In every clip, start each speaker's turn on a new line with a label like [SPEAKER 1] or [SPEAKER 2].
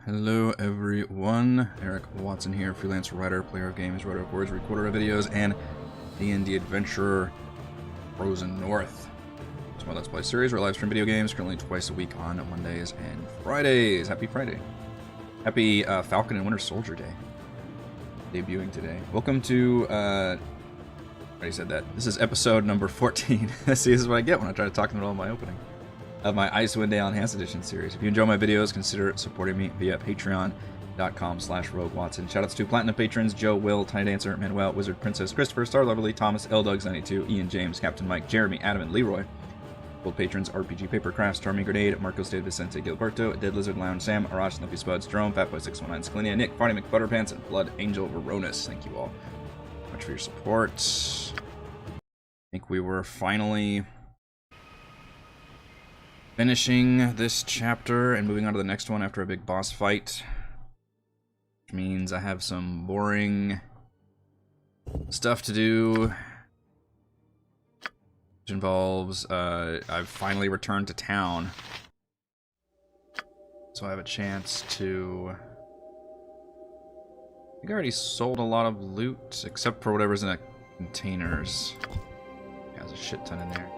[SPEAKER 1] Hello everyone, Eric Watson here, freelance writer, player of games, writer of words, recorder of videos, and D&D adventurer Frozen North. It's my Let's Play series where I live stream video games, currently twice a week on Mondays and Fridays. Happy Friday. Happy Falcon and Winter Soldier Day. Debuting today. Welcome to, I already said that. This is episode number 14. See, this is what I get when I try to talk in the middle of my opening. Of my Icewind Day on Enhanced Edition series. If you enjoy my videos, consider supporting me via patreon.com/roguewatson. Shoutouts to Platinum patrons Joe, Will, Tiny Dancer, Manuel, Wizard Princess, Christopher, Star Loverly, Thomas, Ldugs92, Ian James, Captain Mike, Jeremy, Adam, and Leroy. Gold patrons RPG Papercrafts, Charming Grenade, Marcos De Vicente, Gilberto, Dead Lizard Lounge, Sam, Arash, Lumpy Spuds, Jerome, Fatboy619, Scalinia, Nick, Farty McButterpants, and Blood Angel Veronis. Thank you all much for your support. I think we were finally finishing this chapter and moving on to the next one after a big boss fight. Which means I have some boring stuff to do. Which involves, I've finally returned to town. So I have a chance to... I think I already sold a lot of loot, except for whatever's in the containers. Yeah, there's a shit ton in there.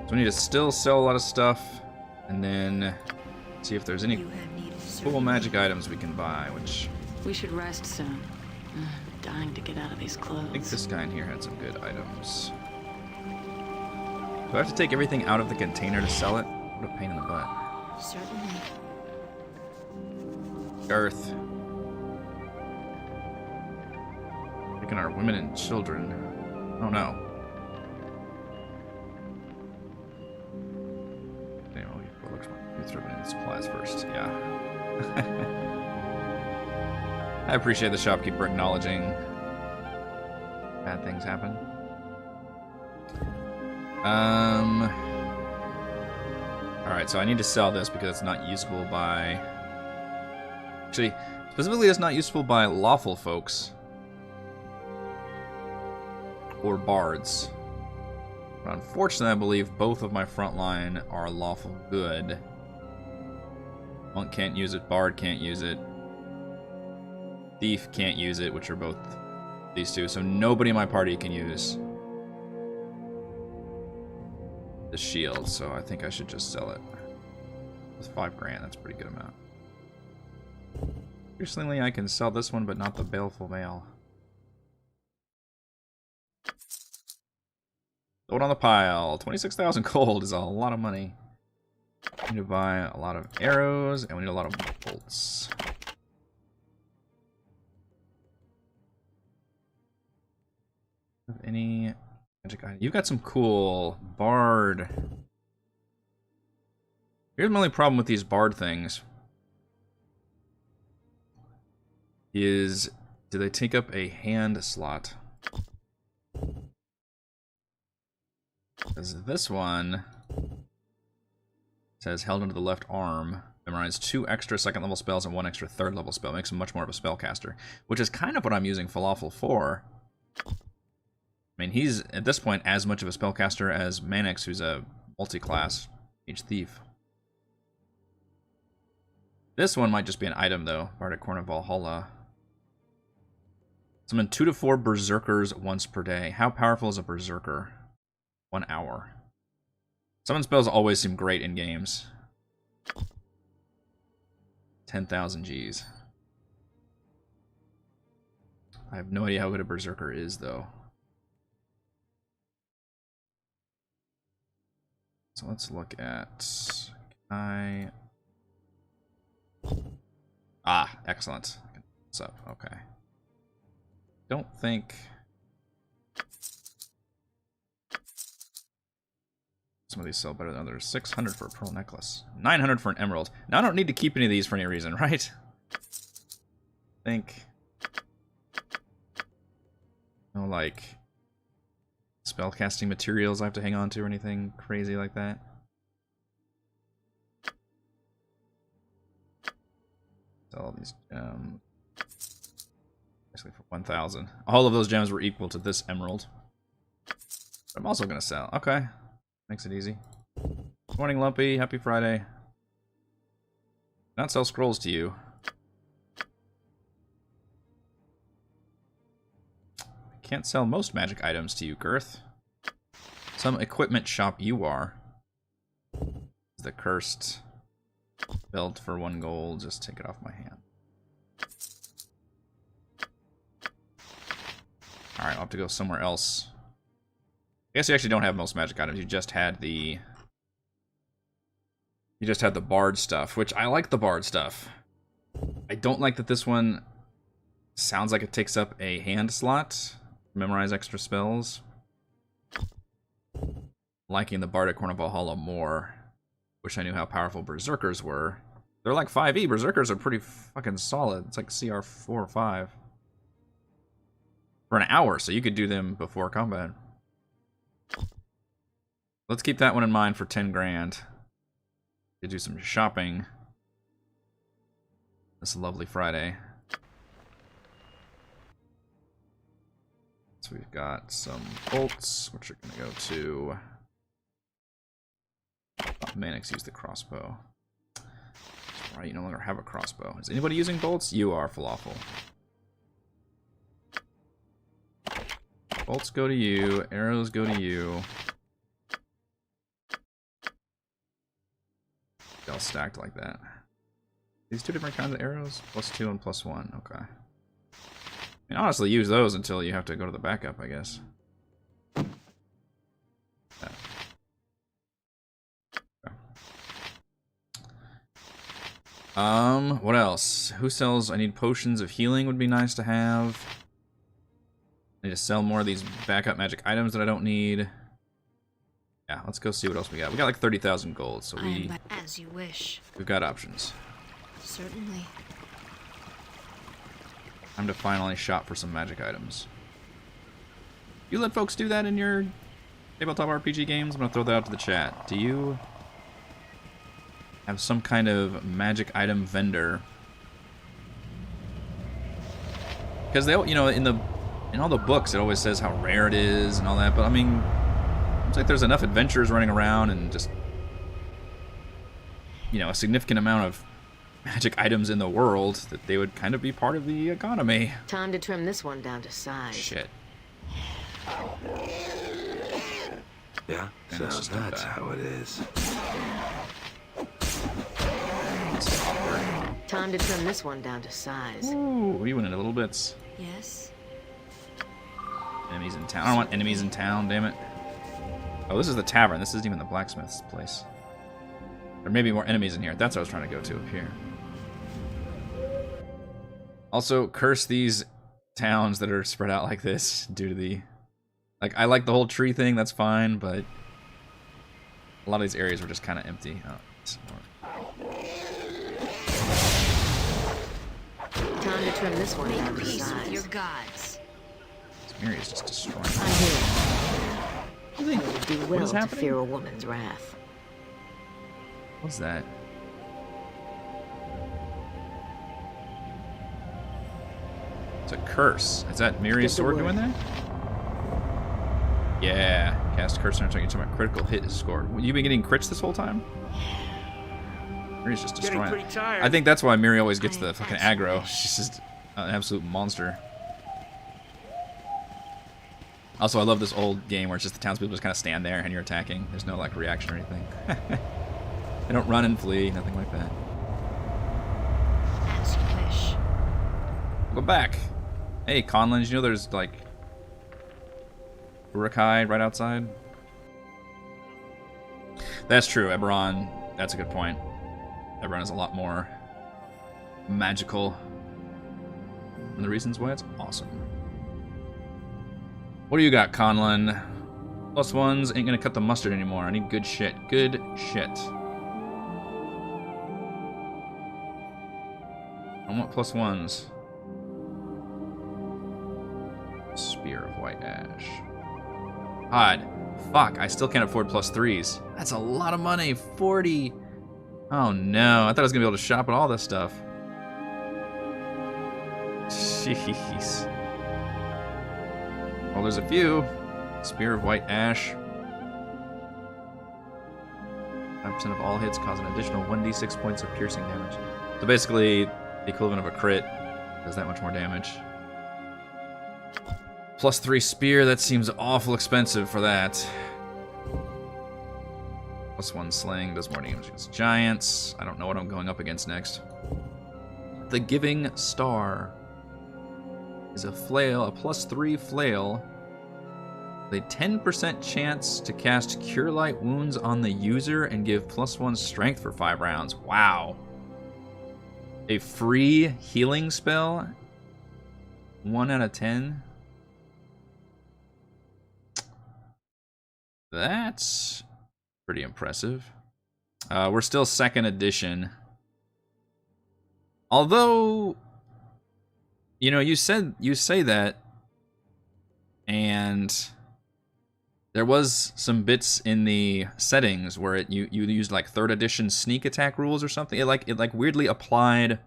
[SPEAKER 1] So we need to still sell a lot of stuff, and then see if there's any cool magic items we can buy, which...
[SPEAKER 2] We should rest soon. I'm dying to get out of these clothes.
[SPEAKER 1] I think this guy in here had some good items. Do I have to take everything out of the container to sell it? What a pain in the butt.
[SPEAKER 2] Certainly.
[SPEAKER 1] Girth. Picking our women and children. Oh no. Supplies first, yeah. I appreciate the shopkeeper acknowledging bad things happen. Alright, so I need to sell this because it's not usable by... Actually, specifically it's not useful by lawful folks. Or bards. But unfortunately, I believe both of my frontline are lawful good. Monk can't use it, Bard can't use it, Thief can't use it, which are both these two, so nobody in my party can use the shield, so I think I should just sell it. It's 5 grand, that's a pretty good amount. Interestingly, I can sell this one, but not the Baleful Mail. Throw it on the pile. 26,000 gold is a lot of money. We need to buy a lot of arrows, and we need a lot of bolts. Have any magic item? You've got some cool bard. Here's my only problem with these bard things. Is, do they take up a hand slot? Because this one says held under the left arm, memorize 2 extra second level spells and 1 extra third level spell. Makes him much more of a spellcaster, which is kind of what I'm using Falafel for. I mean, he's at this point as much of a spellcaster as Manix, who's a multi-class mage thief. This one might just be an item though. Bardic Corn of Valhalla. Summon 2 to 4 berserkers once per day. How powerful is a berserker? 1 hour. Summon spells always seem great in games. 10,000 Gs. I have no idea how good a berserker is, though. So let's look at... Ah, excellent. What's up? Okay. Don't think... Some of these sell better than others. 600 for a pearl necklace. 900 for an emerald. Now I don't need to keep any of these for any reason, right? Think. No, like, spellcasting materials I have to hang on to or anything crazy like that. Sell all these gems. Basically for 1,000. All of those gems were equal to this emerald. But I'm also going to sell. Okay. Makes it easy. Morning, Lumpy. Happy Friday. Not sell scrolls to you. can't sell most magic items to you, Girth. Some equipment shop you are. The cursed belt for 1 gold. Just take it off my hand. Alright, I'll have to go somewhere else. I guess you actually don't have most magic items. You just had the... You just had the bard stuff, which I like the bard stuff. I don't like that this one sounds like it takes up a hand slot. Memorize extra spells. Liking the Bardic Horn of Valhalla more. Wish I knew how powerful Berserkers were. They're like 5e. Berserkers are pretty fucking solid. It's like CR 4 or 5. For an hour, so you could do them before combat. Let's keep that one in mind for 10 grand. To do some shopping this lovely Friday. So we've got some bolts, which are going to go to... Oh, Mannix used the crossbow. That's right, you no longer have a crossbow. Is anybody using bolts? You are, Falafel. Bolts go to you, arrows go to you. All stacked like that. These 2 different kinds of arrows? +2 and +1, okay. I mean, honestly, use those until you have to go to the backup, I guess. Yeah. Okay. What else? Who sells? I need potions of healing would be nice to have. I need to sell more of these backup magic items that I don't need. Yeah, let's go see what else we got. We got like 30,000 gold, so
[SPEAKER 3] As you wish.
[SPEAKER 1] we've got options.
[SPEAKER 3] Certainly.
[SPEAKER 1] Time to finally shop for some magic items. You let folks do that in your tabletop RPG games? I'm gonna throw that out to the chat. Do you have some kind of magic item vendor? Because they, you know, in all the books, it always says how rare it is and all that. But I mean, it's like there's enough adventurers running around and just, you know, a significant amount of magic items in the world that they would kind of be part of the economy.
[SPEAKER 3] Time to trim this one down to size.
[SPEAKER 1] Shit.
[SPEAKER 4] Yeah, so that's how it is.
[SPEAKER 3] Time to trim this one down to size.
[SPEAKER 1] Ooh, we went into little bits.
[SPEAKER 3] Yes.
[SPEAKER 1] Enemies in town. I don't want enemies in town, damn it. Oh, this is the tavern. This isn't even the blacksmith's place. There may be more enemies in here. That's what I was trying to go to up here. Also, curse these towns that are spread out like this due to the... Like, I like the whole tree thing, that's fine, but... A lot of these areas were just kind of empty. Oh, it's more...
[SPEAKER 3] Time to trim this one down to
[SPEAKER 2] Peace
[SPEAKER 3] size.
[SPEAKER 2] with your gods.
[SPEAKER 1] This area is just destroying.
[SPEAKER 3] I hear you. It would do well to
[SPEAKER 1] happening?
[SPEAKER 3] fear a woman's wrath.
[SPEAKER 1] What's that? It's a curse. Is that Miri's sword doing that? Yeah. Cast curse on each time a critical hit is scored. You been getting crits this whole time? Miri's just destroying it. I think that's why Miri always gets the fucking aggro. She's just an absolute monster. Also, I love this old game where it's just the townspeople just kind of stand there and you're attacking. There's no, like, reaction or anything. They don't run and flee, nothing like that.
[SPEAKER 2] As you wish.
[SPEAKER 1] Go back. Hey, Conlon, did you know there's, like, Urukai right outside? That's true, Eberron. That's a good point. Eberron is a lot more magical. And the reasons why it's awesome. What do you got, Conlon? +1s ain't gonna cut the mustard anymore. I need good shit. Good shit. I want +1s. Spear of White Ash. God. Fuck, I still can't afford +3s. That's a lot of money. 40. Oh no, I thought I was gonna be able to shop at all this stuff. Jeez. Well, there's a few. Spear of White Ash. 5% of all hits cause an additional 1d6 points of piercing damage. So basically, the equivalent of a crit does that much more damage. +3 spear, that seems awful expensive for that. +1 sling, does more damage against giants. I don't know what I'm going up against next. The Giving Star is a flail, a +3 flail. With a 10% chance to cast Cure Light Wounds on the user and give +1 strength for 5 rounds. Wow. A free healing spell? 1 out of 10? That's pretty impressive. We're still 2nd edition. Although, you know, you say that, and there was some bits in the settings where you used like 3rd edition sneak attack rules or something. It like weirdly applied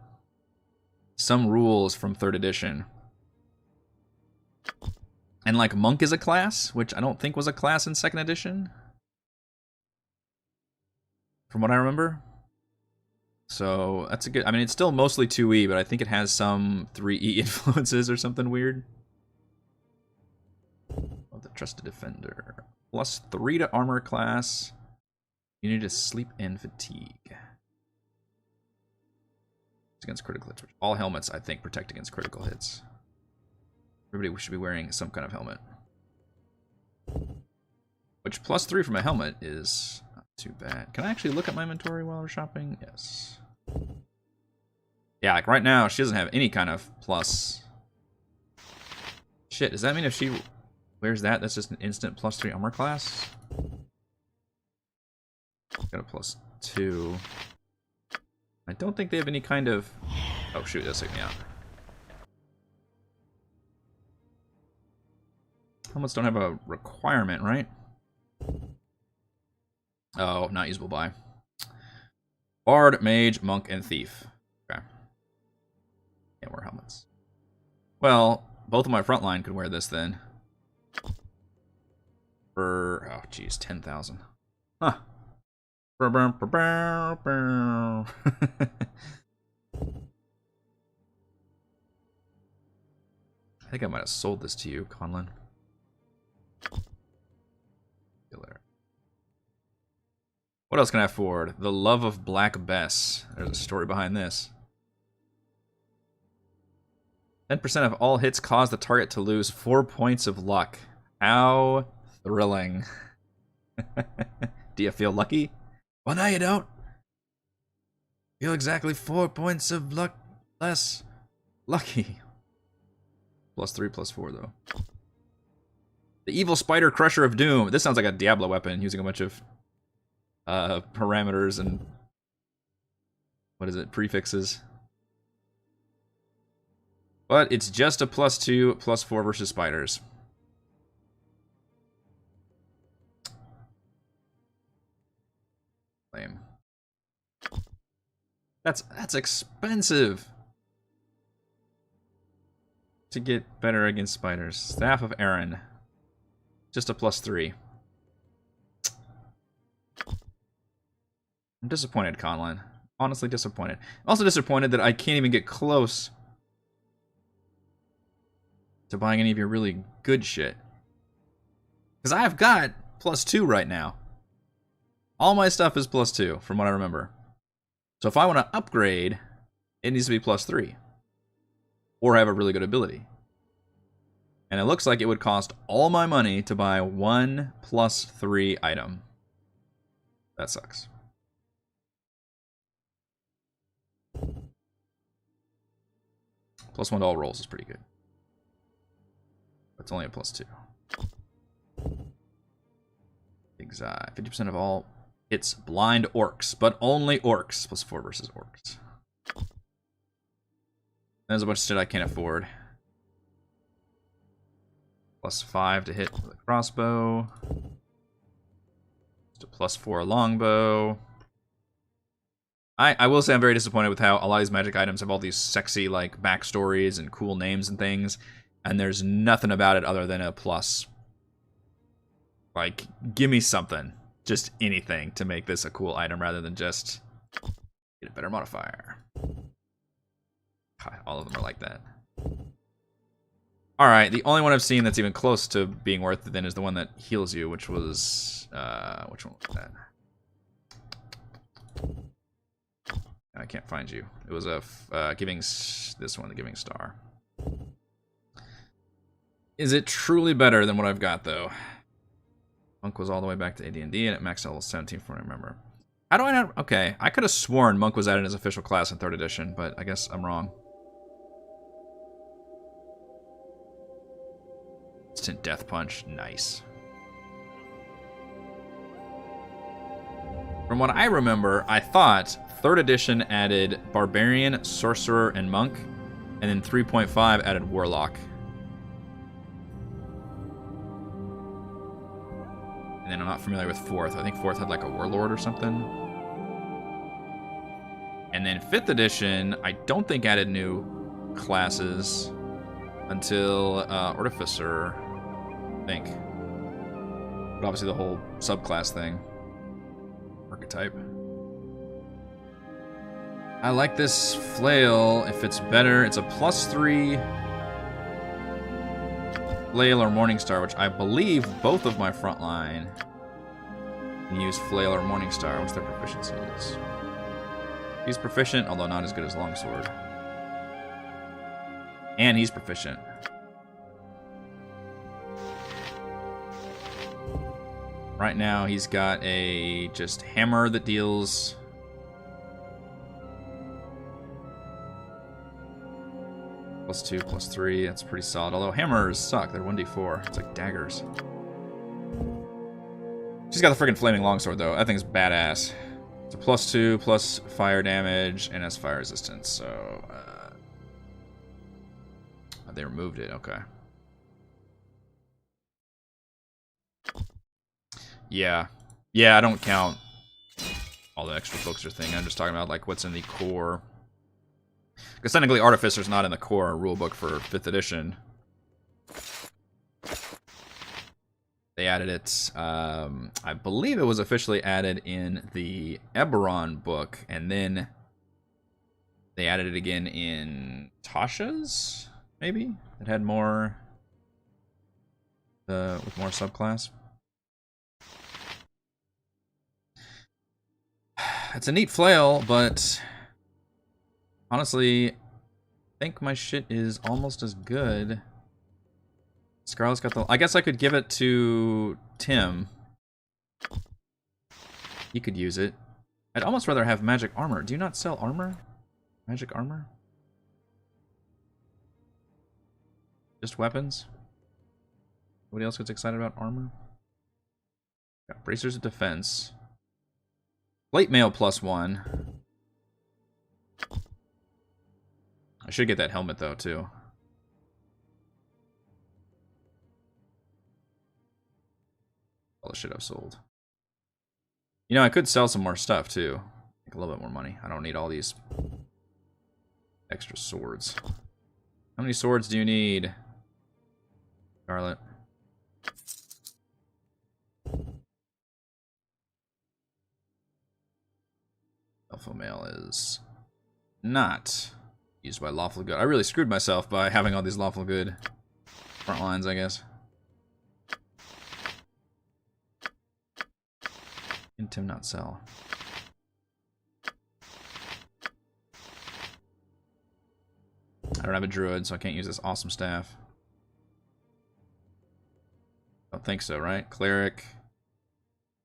[SPEAKER 1] some rules from 3rd edition. And like monk is a class, which I don't think was a class in 2nd edition, from what I remember. So that's a good. I mean, it's still mostly 2E, but I think it has some 3E influences or something weird. Oh, the Trusted Defender. +3 to armor class. You need to sleep and fatigue. It's against critical hits. All helmets, I think, protect against critical hits. Everybody should be wearing some kind of helmet. Which +3 from a helmet is not too bad. Can I actually look at my inventory while we're shopping? Yes. Yeah, like right now, she doesn't have any kind of plus. Shit, does that mean if she wears that, that's just an instant +3 armor class? Got a +2. I don't think they have any kind of... Oh shoot, that's taking me out. Helmets don't have a requirement, right? Oh, not usable by. Bard, Mage, Monk, and Thief. Okay. Can't wear helmets. Well, both of my frontline could wear this then. For, oh geez, 10,000. Huh. I think I might have sold this to you, Conlon. What else can I afford? The Love of Black Bess. There's a story behind this. 10% of all hits cause the target to lose 4 points of luck. How thrilling. Do you feel lucky? Well, no, you don't. Feel exactly 4 points of luck less lucky. +3, +4, though. The Evil Spider Crusher of Doom. This sounds like a Diablo weapon using a bunch of parameters and what is it, prefixes. But it's just a +2, +4 versus spiders. Lame. That's expensive to get better against spiders. Staff of Aaron. Just a +3. I'm disappointed, Conlon. Honestly disappointed. I'm also disappointed that I can't even get close to buying any of your really good shit. Because I've got +2 right now. All my stuff is +2, from what I remember. So if I want to upgrade, it needs to be +3. Or have a really good ability. And it looks like it would cost all my money to buy one +3 item. That sucks. +1 to all rolls is pretty good. It's only a +2. Exact. 50% of all hits blind orcs, but only orcs. +4 versus orcs. There's a bunch of shit I can't afford. +5 to hit with a crossbow. Just a +4 longbow. I will say I'm very disappointed with how a lot of these magic items have all these sexy like backstories and cool names and things, and there's nothing about it other than a plus. Like, give me something, just anything to make this a cool item rather than just get a better modifier. God, all of them are like that. Alright, the only one I've seen that's even close to being worth it then is the one that heals you, which was... which one was that? I can't find you. It was a giving... this one, the Giving Star. Is it truly better than what I've got, though? Monk was all the way back to AD&D, and at max level 17 from what I remember. How do I not... Okay, I could have sworn Monk was added as official class in 3rd edition, but I guess I'm wrong. Instant Death Punch. Nice. From what I remember, I thought 3rd edition added Barbarian, Sorcerer, and Monk, and then 3.5 added Warlock. And then I'm not familiar with 4th. I think 4th had like a Warlord or something. And then 5th edition, I don't think added new classes until Artificer, I think. But obviously the whole subclass thing. Archetype. I like this flail if it's better. It's a +3 flail or Morningstar, which I believe both of my frontline can use flail or Morningstar. What's their proficiencies? He's proficient, although not as good as Longsword. And he's proficient. Right now he's got a just hammer that deals +2, +3. That's pretty solid. Although hammers suck. They're 1d4. It's like daggers. She's got the freaking flaming longsword though. That thing's badass. It's a +2 plus fire damage and has fire resistance. So they removed it. Okay. Yeah. Yeah, I don't count all the extra books or thing. I'm just talking about like what's in the core. Because technically Artificer's not in the core rulebook for 5th edition. They added it, I believe it was officially added in the Eberron book, and then they added it again in Tasha's, maybe? It had more, with more subclass. It's a neat flail, but honestly, I think my shit is almost as good. Scarlet's got the... I guess I could give it to Tim. He could use it. I'd almost rather have magic armor. Do you not sell armor? Magic armor? Just weapons? Nobody else gets excited about armor? Got bracers of defense. Plate mail +1. I should get that helmet though too. All the shit I've sold. You know, I could sell some more stuff too. Make a little bit more money. I don't need all these extra swords. How many swords do you need, Scarlet? Alpha mail is not used by lawful good. I really screwed myself by having all these lawful good front lines, I guess. Can Tim not sell? I don't have a druid, so I can't use this awesome staff. Don't think so, right? Cleric,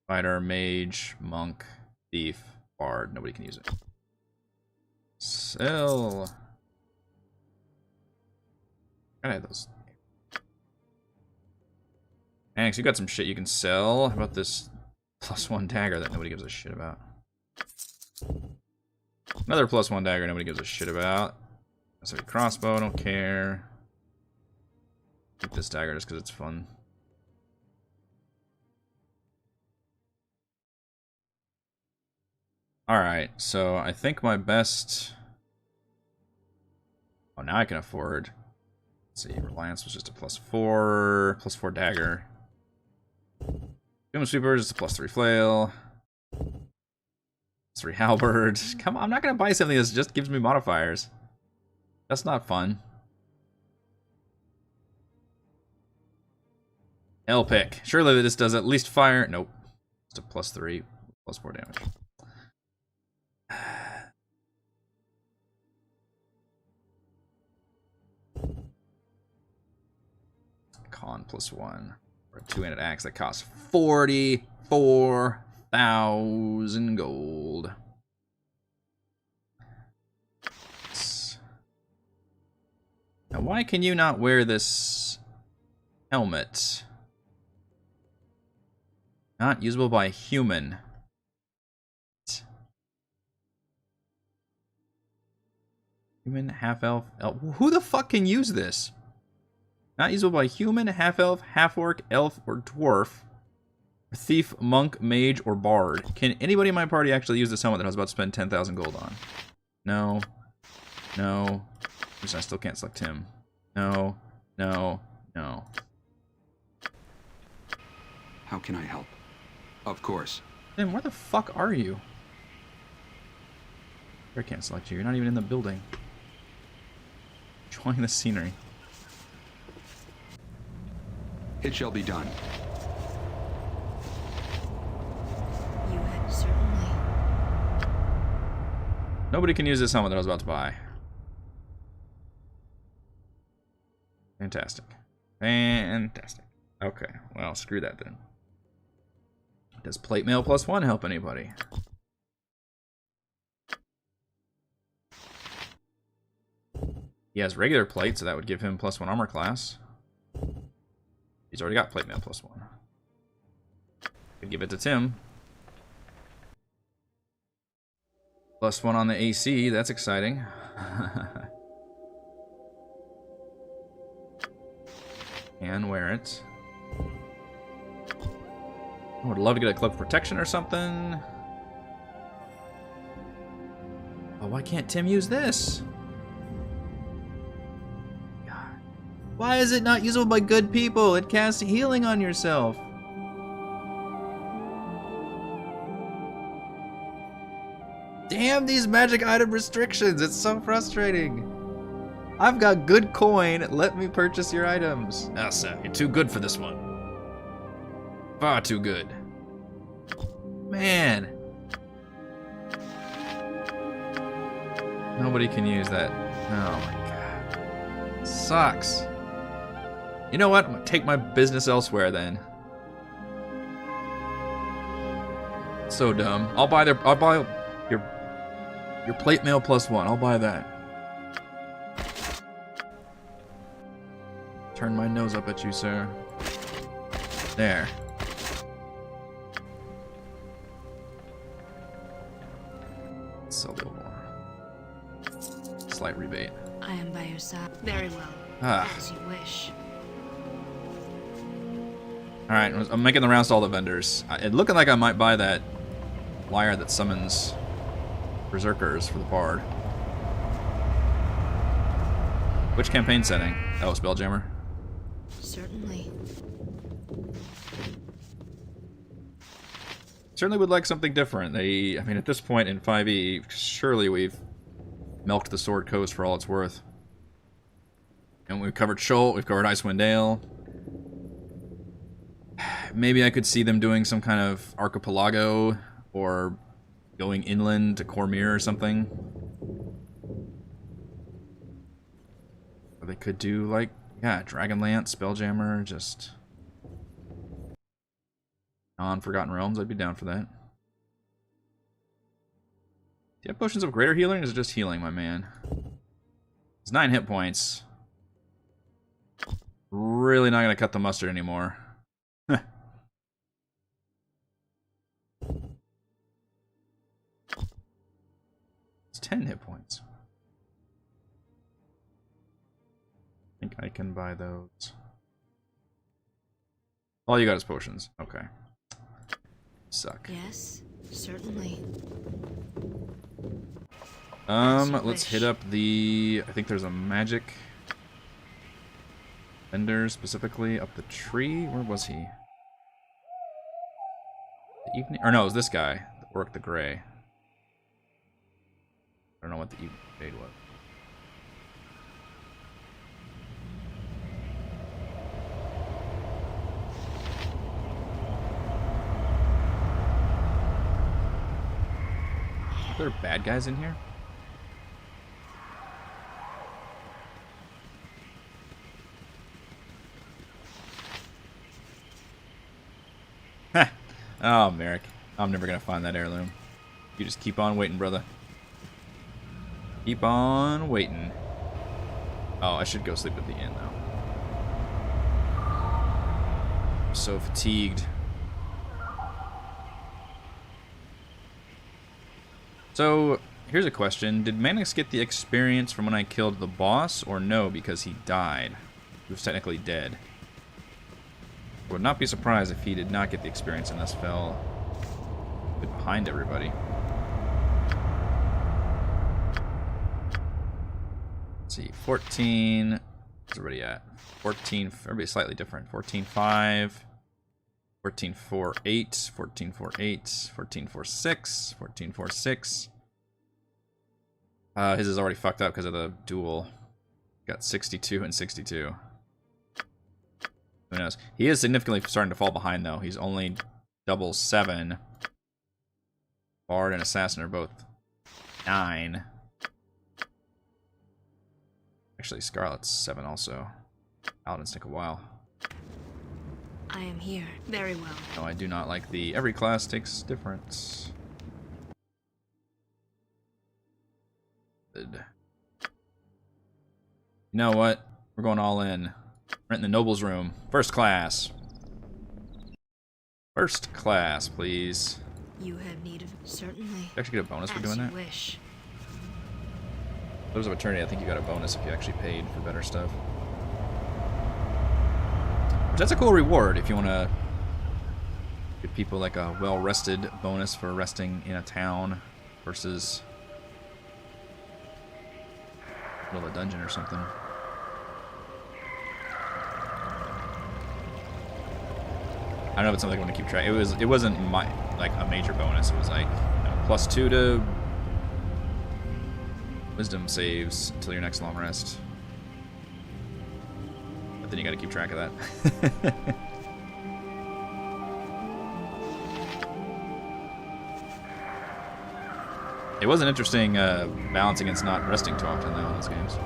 [SPEAKER 1] fighter, mage, monk, thief, bard. Nobody can use it. Sell. I had those. Anx, you got some shit you can sell. How about this +1 dagger that nobody gives a shit about? Another +1 dagger nobody gives a shit about. That's a crossbow, don't care. Keep this dagger just because it's fun. Alright, so I think my best... Oh, now I can afford... Let's see, Reliance was just a +4 dagger. Doom Sweeper is just a +3 flail. +3 halberd. Come on, I'm not gonna buy something that just gives me modifiers. That's not fun. Hell pick. Surely this does at least fire. Nope. It's a +3, +4 damage. Con +1. For a 2-handed axe that costs 44,000 gold. Now, why can you not wear this helmet? Not usable by a human. Human, half-elf, elf. Who the fuck can use this? Not usable by human, half-elf, half-orc, elf, or dwarf. Thief, monk, mage, or bard. Can anybody in my party actually use this helmet that I was about to spend 10,000 gold on? No. No. I still can't select him. No. No. No.
[SPEAKER 5] How can I help? Of course.
[SPEAKER 1] Then where the fuck are you? I can't select you. You're not even in the building. Enjoying the scenery.
[SPEAKER 5] It shall be done.
[SPEAKER 2] You had certainly.
[SPEAKER 1] Nobody can use this helmet that I was about to buy. Fantastic. Fantastic. Okay, well, screw that then. Does plate mail +1 help anybody? He has regular plate, so that would give him +1 armor class. He's already got plate mail +1. Could give it to Tim. +1 on the AC, that's exciting. And wear it. I would love to get a cloak of protection or something. Oh, why can't Tim use this? God. Why is it not usable by good people? It casts healing on yourself. Damn these magic item restrictions. It's so frustrating. I've got good coin. Let me purchase your items. Oh, Sam, you're too good for this one. Far too good. Man. Nobody can use that. Oh my god. Sucks. You know what? I'm gonna take my business elsewhere then. So dumb. I'll buy your plate mail +1. I'll buy that. Turn my nose up at you, sir. There. Sell the old one. Slight rebate.
[SPEAKER 2] I am by your side. Very well.
[SPEAKER 1] Ah.
[SPEAKER 2] As you wish.
[SPEAKER 1] Alright, I'm making the rounds to all the vendors. It looking like I might buy that lyre that summons berserkers for the bard. Which campaign setting? Oh, Spelljammer.
[SPEAKER 2] Certainly.
[SPEAKER 1] Certainly would like something different. I mean, at this point in 5e, surely we've milked the Sword Coast for all it's worth. And we've covered Schult, we've covered Icewind Dale. Maybe I could see them doing some kind of archipelago or going inland to Cormyr or something. Or they could do, like, yeah, Dragonlance, Spelljammer, just non-Forgotten Realms. I'd be down for that. Do you have potions of greater healing, or is it just healing, my man? It's 9 hit points. Really not gonna cut the mustard anymore. It's 10 hit points. I think I can buy those. All you got is potions. Okay. Suck.
[SPEAKER 2] Yes, certainly.
[SPEAKER 1] Let's hit up the... I think there's a magic vendor specifically up the tree. Where was he? The evening... Or no, it was this guy. The Orc the Grey. I don't know what the evening fade was. there bad guys in here? Ha! Oh, Merrick. I'm never gonna find that heirloom. You just keep on waiting, brother. Keep on waiting. Oh, I should go sleep at the inn, though. I'm so fatigued. So, here's a question. Did Mannix get the experience from when I killed the boss, or no, because he died? He was technically dead. I would not be surprised if he did not get the experience and thus fell a bit behind everybody. Let's see, 14... Where's everybody at? 14... Everybody's slightly different. 14.5... 14.48, 14.48, 14.46, 14.46. His is already fucked up because of the duel. Got 62 and 62. Who knows? He is significantly starting to fall behind, though. He's only double 7. Bard and Assassin are both 9. Actually, Scarlet's 7 also. Paladins take a while.
[SPEAKER 6] I am here. Very well.
[SPEAKER 1] No, I do not like the every class takes difference. Good. You know what? We're going all in. Rent in the Noble's room. First class. First class, please.
[SPEAKER 6] You have need of certainly.
[SPEAKER 1] You actually get a bonus for
[SPEAKER 6] As
[SPEAKER 1] doing
[SPEAKER 6] you
[SPEAKER 1] that?
[SPEAKER 6] wish.
[SPEAKER 1] Those of Eternity, I think you got a bonus if you actually paid for better stuff. Which that's a cool reward if you want to give people like a well-rested bonus for resting in a town versus middle of a dungeon or something. I don't know if it's something I want to keep track. It wasn't like a major bonus. It was like, you know, +2 to wisdom saves until your next long rest. But then you got to keep track of that. It was an interesting balance against not resting too often though in those games.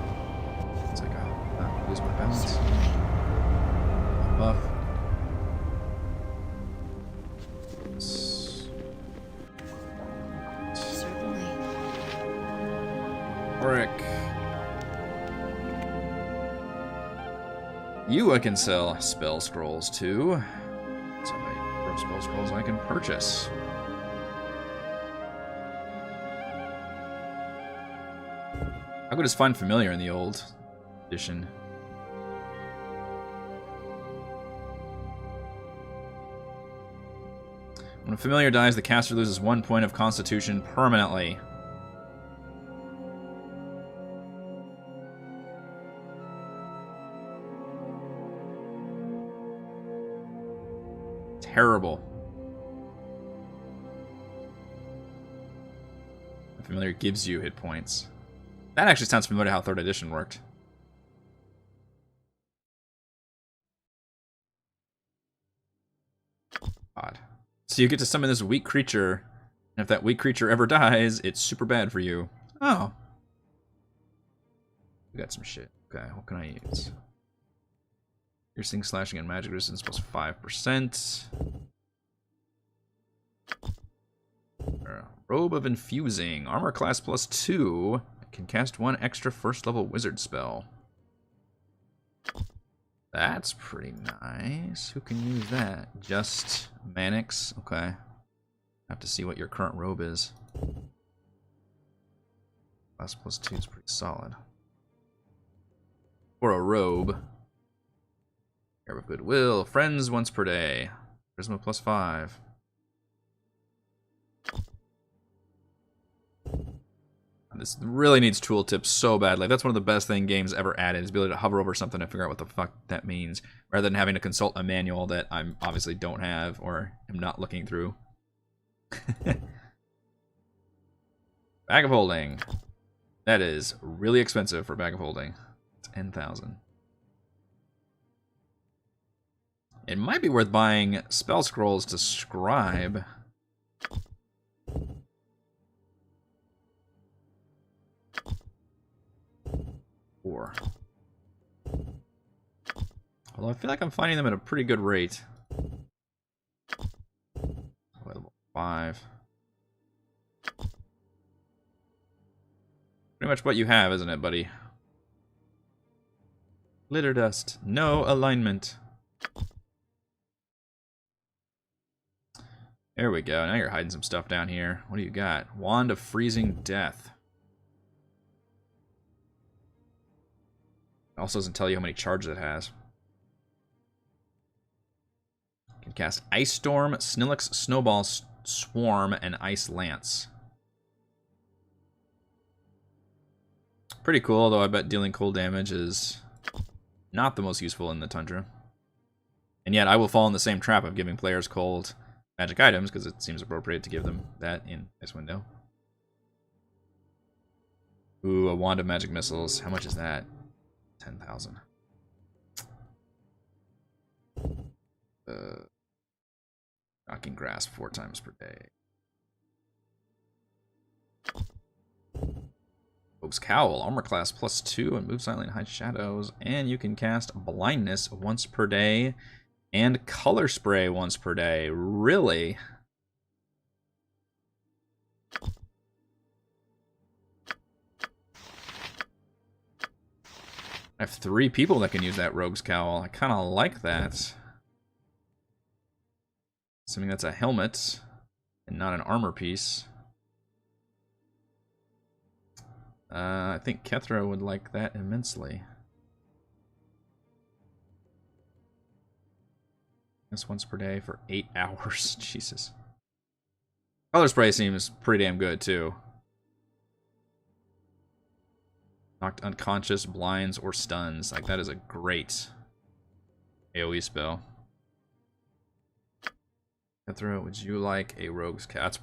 [SPEAKER 1] It's like, oh, I lose my balance. Buff.
[SPEAKER 6] Certainly.
[SPEAKER 1] Rick. You I can sell spell scrolls to. So my spell scrolls I can purchase. How good is Find Familiar in the old edition? When a familiar dies, the caster loses 1 point of constitution permanently. Terrible. The familiar gives you hit points. That actually sounds familiar how 3rd edition worked. Odd. So you get to summon this weak creature, and if that weak creature ever dies, it's super bad for you. Oh. We got some shit. Okay, what can I use? Piercing, slashing, and magic resistance plus 5%. Robe of Infusing. Armor class plus 2. Can cast 1 extra 1st level wizard spell. That's pretty nice. Who can use that? Just Mannix? Okay. Have to see what your current robe is. Class plus 2 is pretty solid. For a robe. Care of Goodwill. Friends once per day. Charisma plus 5. This really needs tooltips so badly. That's one of the best thing games ever added, is the ability to hover over something and figure out what the fuck that means, rather than having to consult a manual that I obviously don't have or am not looking through. Bag of Holding. That is really expensive for Bag of Holding. 10,000. It might be worth buying spell scrolls to scribe. 4. Although I feel like I'm finding them at a pretty good rate. Level 5. Pretty much what you have, isn't it, buddy? Glitter dust. No alignment. There we go. Now you're hiding some stuff down here. What do you got? Wand of Freezing Death. It also doesn't tell you how many charges it has. You can cast Ice Storm, Snillix, Snowball, Swarm, and Ice Lance. Pretty cool, though I bet dealing cold damage is not the most useful in the Tundra. And yet I will fall in the same trap of giving players cold magic items, because it seems appropriate to give them that in Icewind. Ooh, a Wand of Magic Missiles. How much is that? 10,000. Knocking grass 4 times per day. Rogue's Cowl, armor class +2 and move silently and hide shadows. And you can cast Blindness once per day and Color Spray once per day. Really? I have 3 people that can use that Rogue's Cowl. I kind of like that. Assuming that's a helmet and not an armor piece. I think Kethra would like that immensely. This once per day for 8 hours. Jesus. Color Spray seems pretty damn good, too. Knocked unconscious, blinds, or stuns. Like, that is a great AoE spell. Kethra, would you like a Rogue's Cat?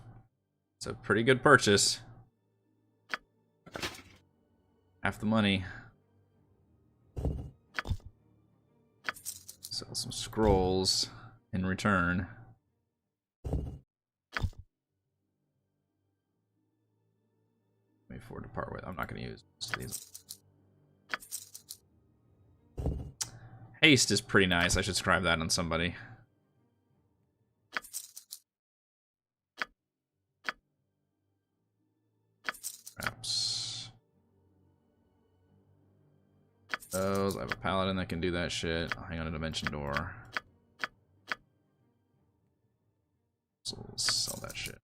[SPEAKER 1] It's a pretty good purchase. Half the money. Sell some scrolls in return. Let me afford to part with. I'm not going to use most of these. Haste is pretty nice. I should scribe that on somebody. Perhaps. Those. I have a paladin that can do that shit. I'll hang on a dimension door. So we'll sell that shit.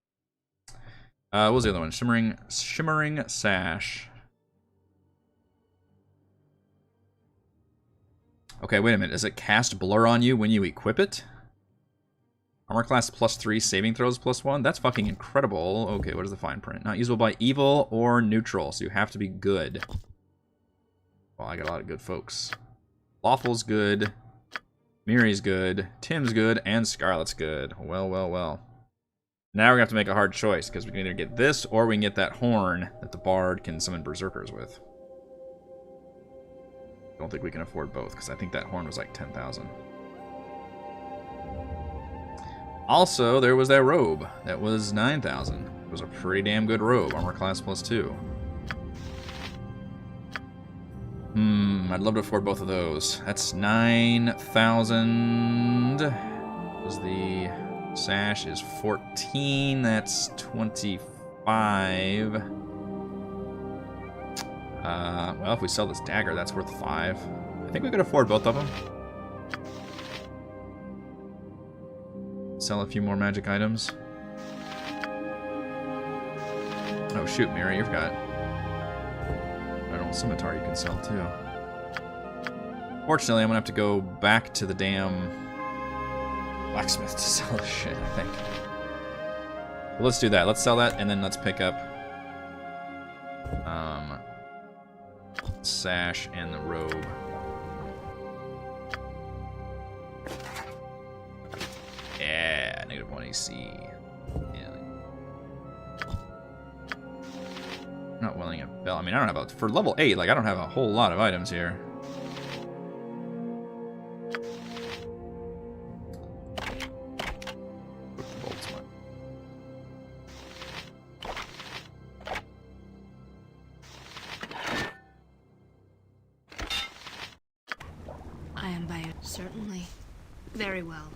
[SPEAKER 1] What was the other one? Shimmering Sash. Okay, wait a minute. Does it cast Blur on you when you equip it? Armor class +3, saving throws +1? That's fucking incredible. Okay, what is the fine print? Not usable by evil or neutral, so you have to be good. Well, I got a lot of good folks. Lawful's good. Miri's good. Tim's good. And Scarlet's good. Well, well, well. Now we're going to have to make a hard choice, because we can either get this, or we can get that horn that the bard can summon berserkers with. I don't think we can afford both, because I think that horn was like 10,000. Also, there was that robe. That was 9,000. It was a pretty damn good robe. Armor class +2. I'd love to afford both of those. That's 9,000. Was the sash is 14. That's 25. Well, if we sell this dagger, that's worth 5. I think we could afford both of them. Sell a few more magic items. Oh shoot, Miri, you've got an old scimitar you can sell too. Fortunately, I'm gonna have to go back to the damn blacksmith to sell this shit, I think. Well, let's do that. Let's sell that, and then let's pick up sash and the robe. Yeah, -1 AC. Yeah. Not willing a belt. I mean, I don't have a for level 8. Like, I don't have a whole lot of items here.
[SPEAKER 6] Certainly. Very well.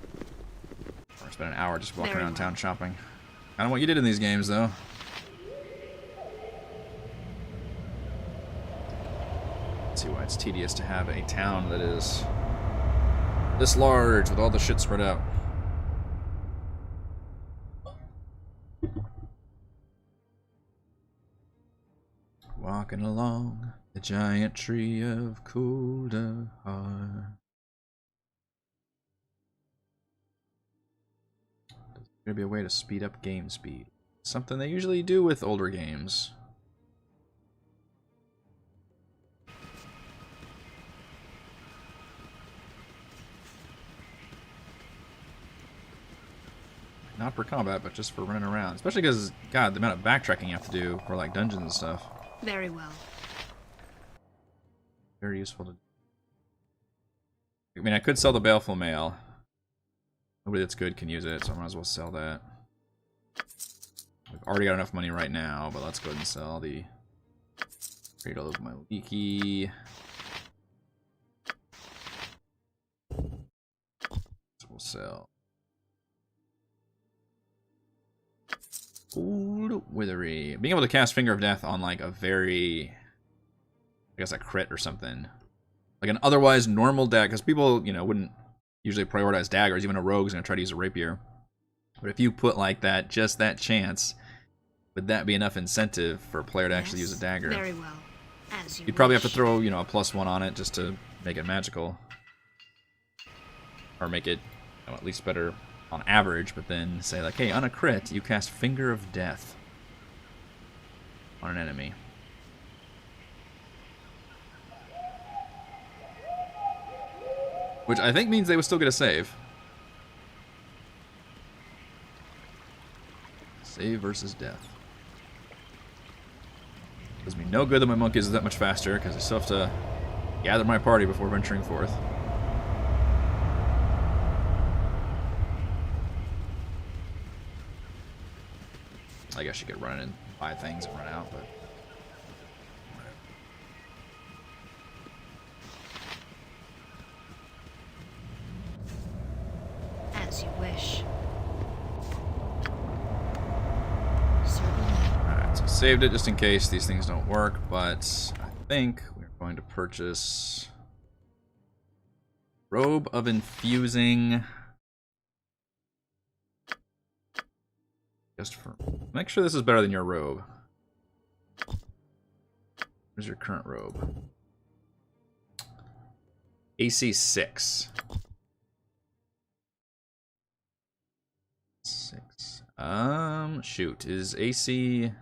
[SPEAKER 1] Or spend an hour just walking
[SPEAKER 6] Very
[SPEAKER 1] around
[SPEAKER 6] well.
[SPEAKER 1] town shopping. Kind of what you did in these games, though. Let's see why it's tedious to have a town that is this large with all the shit spread out. Walking along the giant tree of Kuldahar. There's gonna be a way to speed up game speed. Something they usually do with older games. Not for combat, but just for running around. Especially because, God, the amount of backtracking you have to do for like dungeons and stuff.
[SPEAKER 6] Very well.
[SPEAKER 1] Very useful to. I mean, I could sell the Baleful Mail. Nobody that's good can use it, so I might as well sell that. We've already got enough money right now, but let's go ahead and sell the Cradle of my Leaky. So we'll sell Old Withery. Being able to cast Finger of Death on like a very, I guess, a crit or something. Like an otherwise normal deck, because people, you know, wouldn't usually prioritize daggers. Even a rogue's going to try to use a rapier. But if you put like that, just that chance, would that be enough incentive for a player to actually use a dagger?
[SPEAKER 6] Very well. As you
[SPEAKER 1] You'd probably have
[SPEAKER 6] wish.
[SPEAKER 1] to throw, you know, a +1 on it just to make it magical. Or make it, you know, at least better on average, but then say like, hey, on a crit, you cast Finger of Death on an enemy. Which I think means they would still get a save. Save versus death. Does me no good that my monk is that much faster, because I still have to gather my party before venturing forth. I guess you could run in and buy things and run out, but...
[SPEAKER 6] As you wish. Certainly.
[SPEAKER 1] Alright, so saved it just in case these things don't work, but I think we're going to purchase Robe of Infusing. Just for make sure this is better than your robe. Where's your current robe? AC 6. 6. Shoot. Is AC...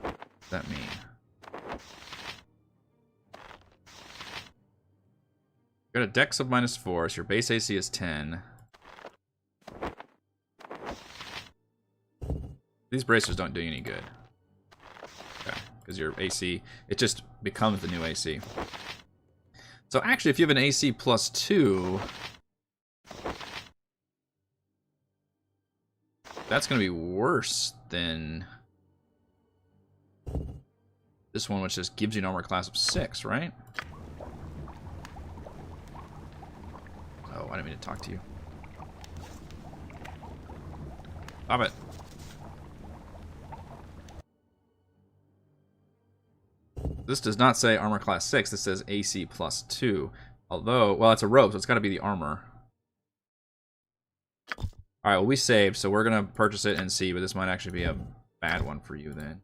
[SPEAKER 1] What does that mean? Got a dex of -4, so your base AC is 10. These bracers don't do you any good. Okay, because your AC, it just becomes the new AC. So actually, if you have an AC +2, that's going to be worse than this one, which just gives you an armor class of 6, right? Oh, I didn't mean to talk to you. Stop it. This does not say armor class 6. This says AC +2. Although, well, it's a robe, so it's got to be the armor. All right, well, we saved, so we're gonna purchase it and see. But this might actually be a bad one for you then.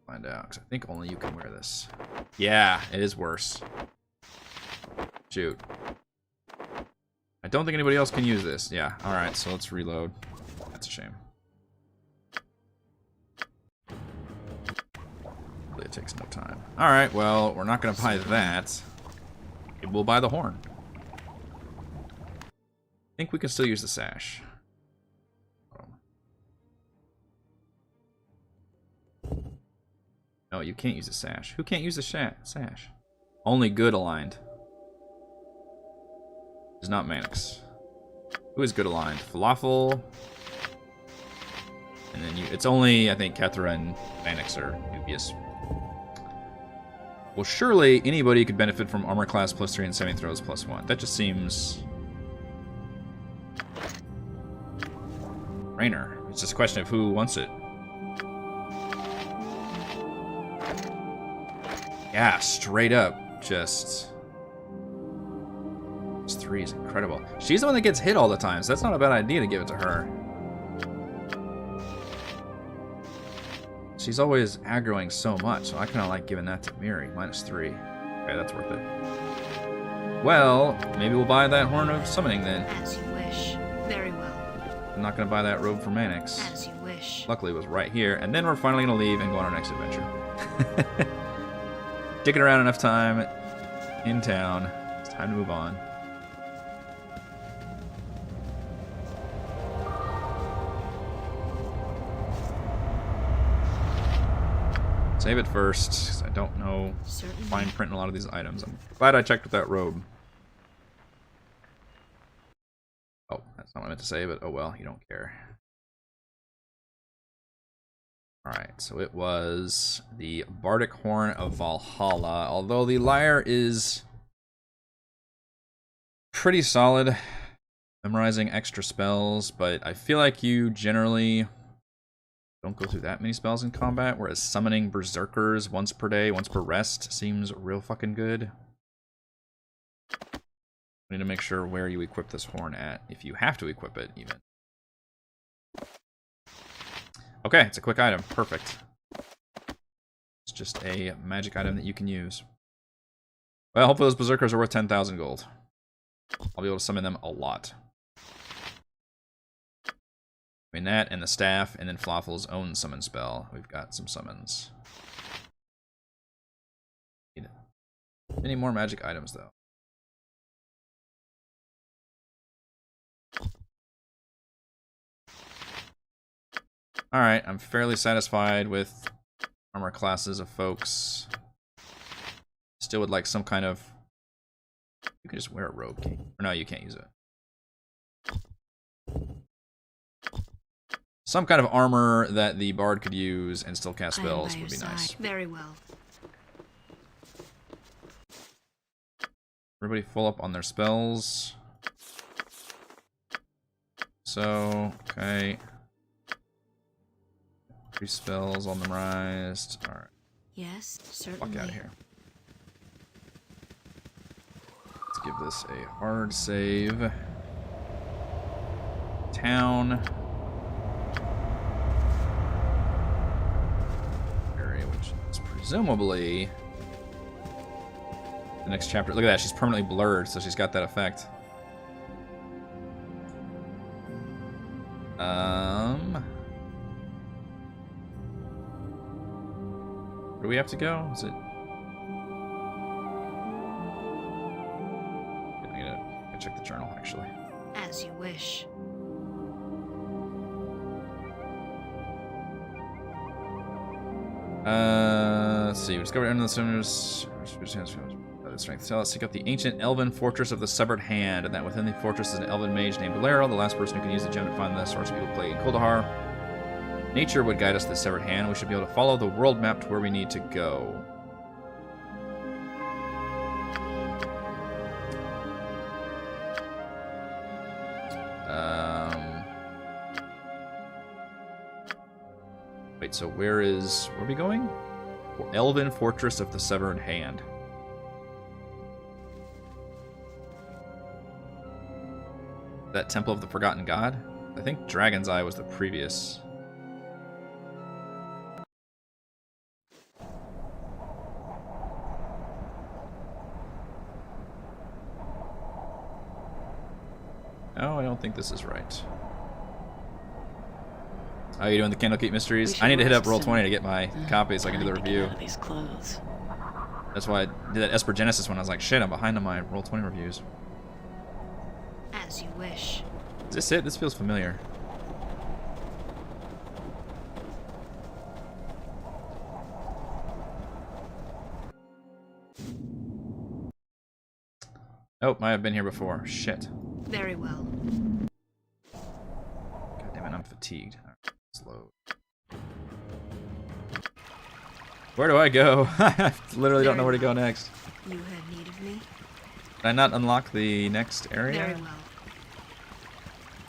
[SPEAKER 1] Find out, because I think only you can wear this. Yeah, it is worse. Shoot. I don't think anybody else can use this. Yeah. All right, so let's reload. That's a shame. It takes no time. Alright, well, we're not going to buy that. We'll buy the horn. I think we can still use the sash. No, you can't use the sash. Who can't use the sash? Only good aligned. It's not Mannix. Who is good aligned? Falafel. And then you... It's only, I think, Kethra and Mannix are dubious. Well, surely anybody could benefit from armor class +3 and saving throws +1. That just seems... Rainer. It's just a question of who wants it. Yeah, straight up. Just... This 3 is incredible. She's the one that gets hit all the time, so that's not a bad idea to give it to her. She's always aggroing so much, so I kind of like giving that to Miri. -3. Okay, that's worth it. Well, maybe we'll buy that Horn of Summoning then.
[SPEAKER 6] As you wish. Very well.
[SPEAKER 1] I'm not going to buy that Robe for Manix.
[SPEAKER 6] As you wish.
[SPEAKER 1] Luckily, it was right here. And then we're finally going to leave and go on our next adventure. Sticking around enough time in town. It's time to move on. Save it first, because I don't know fine print in a lot of these items. I'm glad I checked with that robe. Oh, that's not what I meant to say, but oh well, you don't care. Alright, so it was the Bardic Horn of Valhalla. Although the lyre is pretty solid, memorizing extra spells, but I feel like you generally don't go through that many spells in combat, whereas summoning berserkers once per day, once per rest, seems real fucking good. We need to make sure where you equip this horn at, if you have to equip it, even. Okay, it's a quick item. Perfect. It's just a magic item that you can use. Well, hopefully those berserkers are worth 10,000 gold. I'll be able to summon them a lot. I mean, that and the staff, and then Floffel's own summon spell. We've got some summons. Need any more magic items, though? Alright, I'm fairly satisfied with armor classes of folks. Still would like some kind of... You can just wear a robe, can't you? Or no, you can't use it. Some kind of armor that the bard could use and still cast spells would be nice.
[SPEAKER 6] Very well.
[SPEAKER 1] Everybody full up on their spells. So, okay. 3 spells all memorized. Alright.
[SPEAKER 6] Yes, certainly.
[SPEAKER 1] Fuck out of here. Let's give this a hard save. Town. Which is presumably the next chapter. Look at that, she's permanently blurred, so she's got that effect. Where do we have to go? Is it? I gotta check the journal, actually.
[SPEAKER 6] As you wish.
[SPEAKER 1] Let's see. We discovered under the sinners. Strength. So let's seek out the ancient elven fortress of the Severed Hand, and that within the fortress is an elven mage named Valero, the last person who can use the gem to find the source of evil plague in Kuldahar. Nature would guide us to the Severed Hand. We should be able to follow the world map to where we need to go. Wait, so where are we going? Elven Fortress of the Severed Hand. That Temple of the Forgotten God? I think Dragon's Eye was the previous. No, I don't think this is right. Oh, you doing the Candlekeep Mysteries? I need to hit up Roll20 to get my copy so I can do the review.
[SPEAKER 2] These clothes.
[SPEAKER 1] That's why I did that Esper Genesis one. I was like, shit, I'm behind on my Roll20 reviews.
[SPEAKER 6] As you wish.
[SPEAKER 1] Is this it? This feels familiar. Nope, I have been here before. Shit.
[SPEAKER 6] Very well.
[SPEAKER 1] God damn it, I'm fatigued. Alright, let's load. Where do I go? I literally don't know where to go next.
[SPEAKER 6] You have need of me?
[SPEAKER 1] Did I not unlock the next area?
[SPEAKER 6] Very well.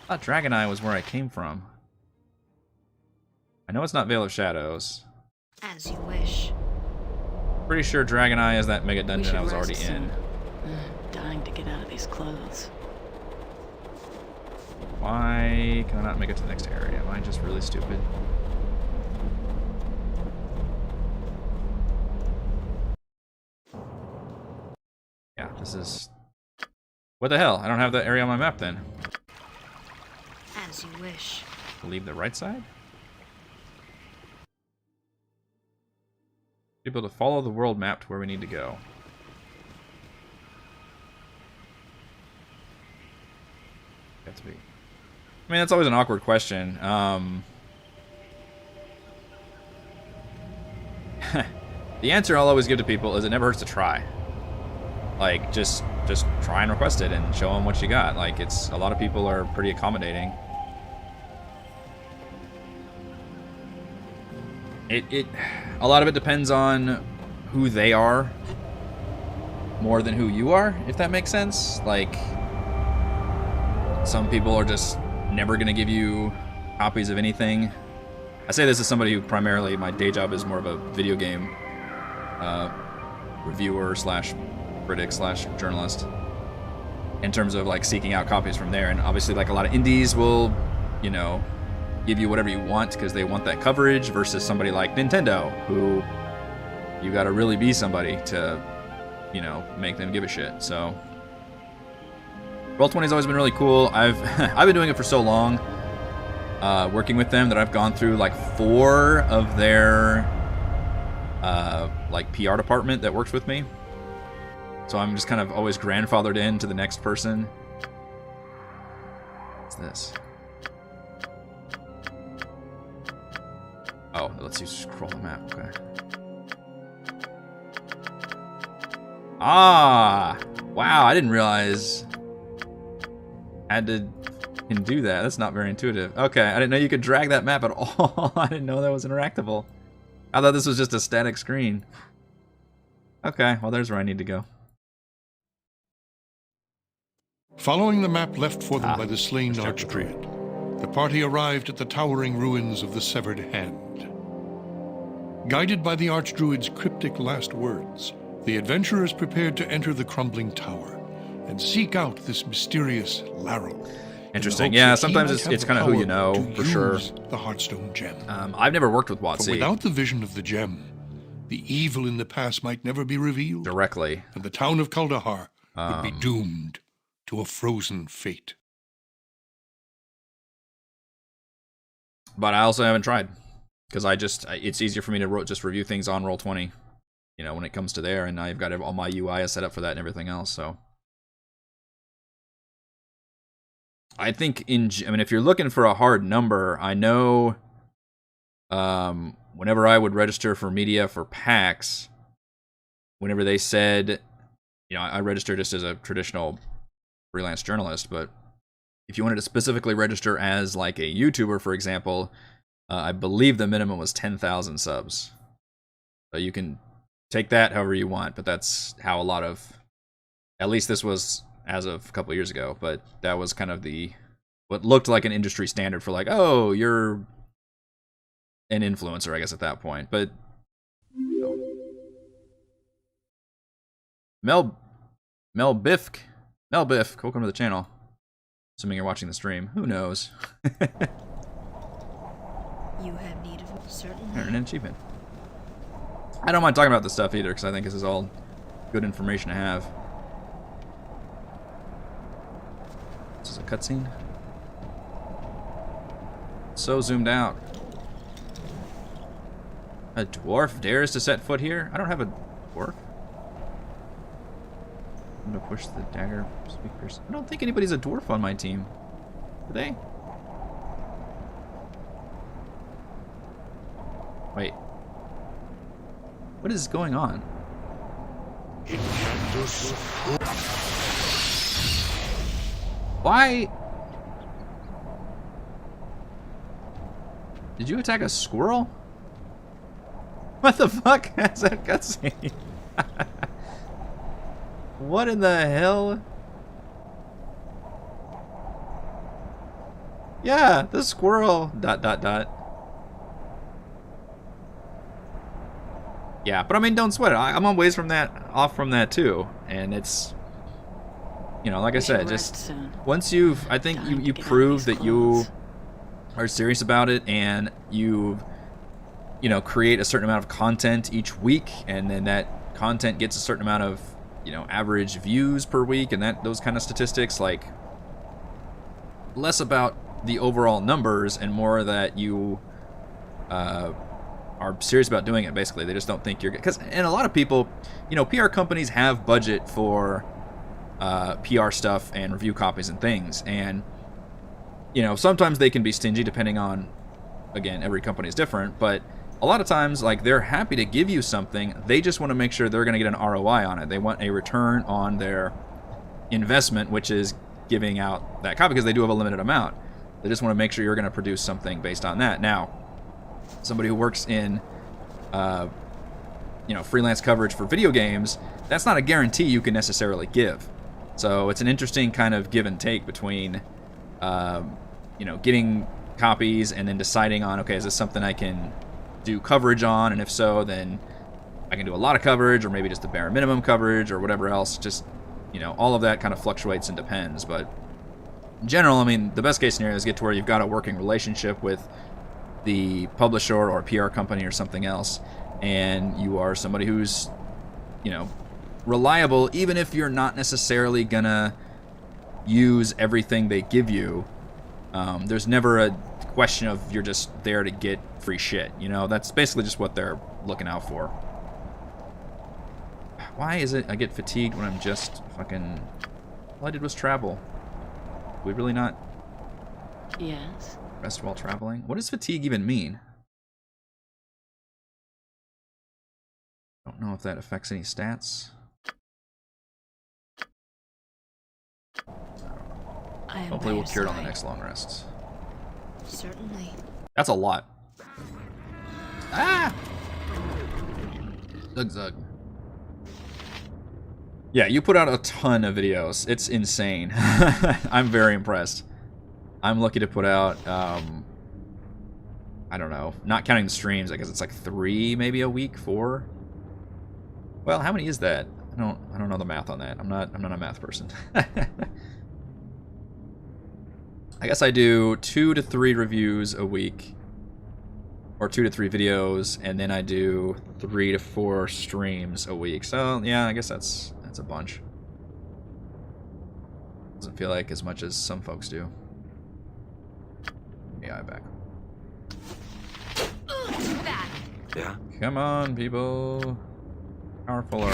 [SPEAKER 1] I thought Dragon Eye was where I came from. I know it's not Veil of Shadows.
[SPEAKER 6] As you wish.
[SPEAKER 1] Pretty sure Dragon Eye is that mega
[SPEAKER 2] We
[SPEAKER 1] dungeon
[SPEAKER 2] should
[SPEAKER 1] I was
[SPEAKER 2] rest
[SPEAKER 1] already
[SPEAKER 2] soon.
[SPEAKER 1] in.
[SPEAKER 2] Dying to get out of these clothes.
[SPEAKER 1] Why can I not make it to the next area? Am I just really stupid? Yeah, this is... What the hell? I don't have that area on my map then.
[SPEAKER 6] As you wish.
[SPEAKER 1] Leave the right side? People to follow the world map to where we need to go. That's me. I mean, that's always an awkward question. The answer I'll always give to people is it never hurts to try. Like, just try and request it and show them what you got. Like, it's a lot of people are pretty accommodating. A lot of it depends on who they are more than who you are, if that makes sense. Like, some people are just never gonna give you copies of anything. I say this as somebody who primarily, my day job is more of a video game reviewer slash critic slash journalist in terms of like seeking out copies from there. And obviously, like, a lot of indies will, you know, give you whatever you want because they want that coverage, versus somebody like Nintendo, who you gotta really be somebody to, you know, make them give a shit. So Roll20 has always been really cool. I've been doing it for so long, working with them, that I've gone through like 4 of their like PR department that works with me. So I'm just kind of always grandfathered in to the next person. What's this? Oh, it lets you scroll the map. Okay. Ah! Wow, I didn't realize I can do that. That's not very intuitive. Okay, I didn't know you could drag that map at all. I didn't know that was interactable. I thought this was just a static screen. Okay, well, there's where I need to go.
[SPEAKER 7] Following the map left for them by the slain Archdruid, the party arrived at the towering ruins of the Severed Hand. Guided by the Archdruid's cryptic last words, the adventurers prepared to enter the crumbling tower and seek out this mysterious Laryl.
[SPEAKER 1] Interesting. Yeah, sometimes it's kind of who you know, for sure.
[SPEAKER 7] The Heartstone gem.
[SPEAKER 1] I've never worked with
[SPEAKER 7] For
[SPEAKER 1] WotC
[SPEAKER 7] without the vision of the gem, the evil in the past might never be revealed,
[SPEAKER 1] directly.
[SPEAKER 7] and the town of Kuldahar would be doomed to a frozen fate.
[SPEAKER 1] But I also haven't tried, because it's easier for me to just review things on Roll20, you know, when it comes to there, and I've got all my UI is set up for that and everything else. So I think if you're looking for a hard number, I know whenever I would register for media for PAX, whenever they said, you know, I registered just as a traditional freelance journalist, but if you wanted to specifically register as like a YouTuber, for example, I believe the minimum was 10,000 subs. So you can take that however you want, but that's how a lot of, at least this was as of a couple of years ago, but that was kind of what looked like an industry standard for like, oh, you're an influencer, I guess, at that point. But Mel Biff, welcome to the channel. Assuming you're watching the stream. Who knows?
[SPEAKER 6] You have need of certainly.
[SPEAKER 1] Earn an achievement. I don't mind talking about this stuff either, because I think this is all good information to have. This is a cutscene. So zoomed out. A dwarf dares to set foot here? I don't have a dwarf. I'm gonna push the dagger speakers. I don't think anybody's a dwarf on my team. Are they? Wait. What is going on? Why? Did you attack a squirrel? What the fuck? That's that cutscene. What in the hell? Yeah, the squirrel. ... Yeah, but I mean, don't sweat it. I'm on ways from that, off from that too, and it's, you know, like I said, just once you've, I think you prove that you are serious about it, and you know, create a certain amount of content each week, and then that content gets a certain amount of, you know, average views per week, and that those kind of statistics, like less about the overall numbers and more that you are serious about doing it. Basically, they just don't think you're good. And a lot of people, you know, PR companies have budget for PR stuff and review copies and things, and you know, sometimes they can be stingy depending on, again, every company is different, but a lot of times, like, they're happy to give you something. They just want to make sure they're going to get an ROI on it. They want a return on their investment, which is giving out that copy, because they do have a limited amount. They just want to make sure you're going to produce something based on that. Now, somebody who works in, you know, freelance coverage for video games, that's not a guarantee you can necessarily give. So it's an interesting kind of give and take between, you know, getting copies and then deciding on, okay, is this something I can do coverage on, and if so, then I can do a lot of coverage, or maybe just the bare minimum coverage, or whatever else. Just, you know, all of that kind of fluctuates and depends. But in general, I mean, the best case scenario is get to where you've got a working relationship with the publisher or PR company or something else, and you are somebody who's, you know, reliable, even if you're not necessarily gonna use everything they give you. There's never a question of you're just there to get free shit, you know. That's basically just what they're looking out for. Why is it I get fatigued when I'm just fucking... All I did was travel. We really not
[SPEAKER 2] Yes.
[SPEAKER 1] rest while traveling? What does fatigue even mean? I don't know if that affects any stats. Hopefully we'll cure it on the next long rest.
[SPEAKER 6] Certainly.
[SPEAKER 1] That's a lot. Ah! Zug zug. Yeah, you put out a ton of videos. It's insane. I'm very impressed. I'm lucky to put out, I don't know, not counting the streams, I guess it's like 3 maybe a week, 4. Well, how many is that? I don't know the math on that. I'm not a math person. I guess I do 2 to 3 reviews a week, or 2 to 3 videos, and then I do 3 to 4 streams a week. So yeah, I guess that's a bunch. Doesn't feel like as much as some folks do. Yeah, I'm back.
[SPEAKER 4] Yeah?
[SPEAKER 1] Come on, people. Powerful are...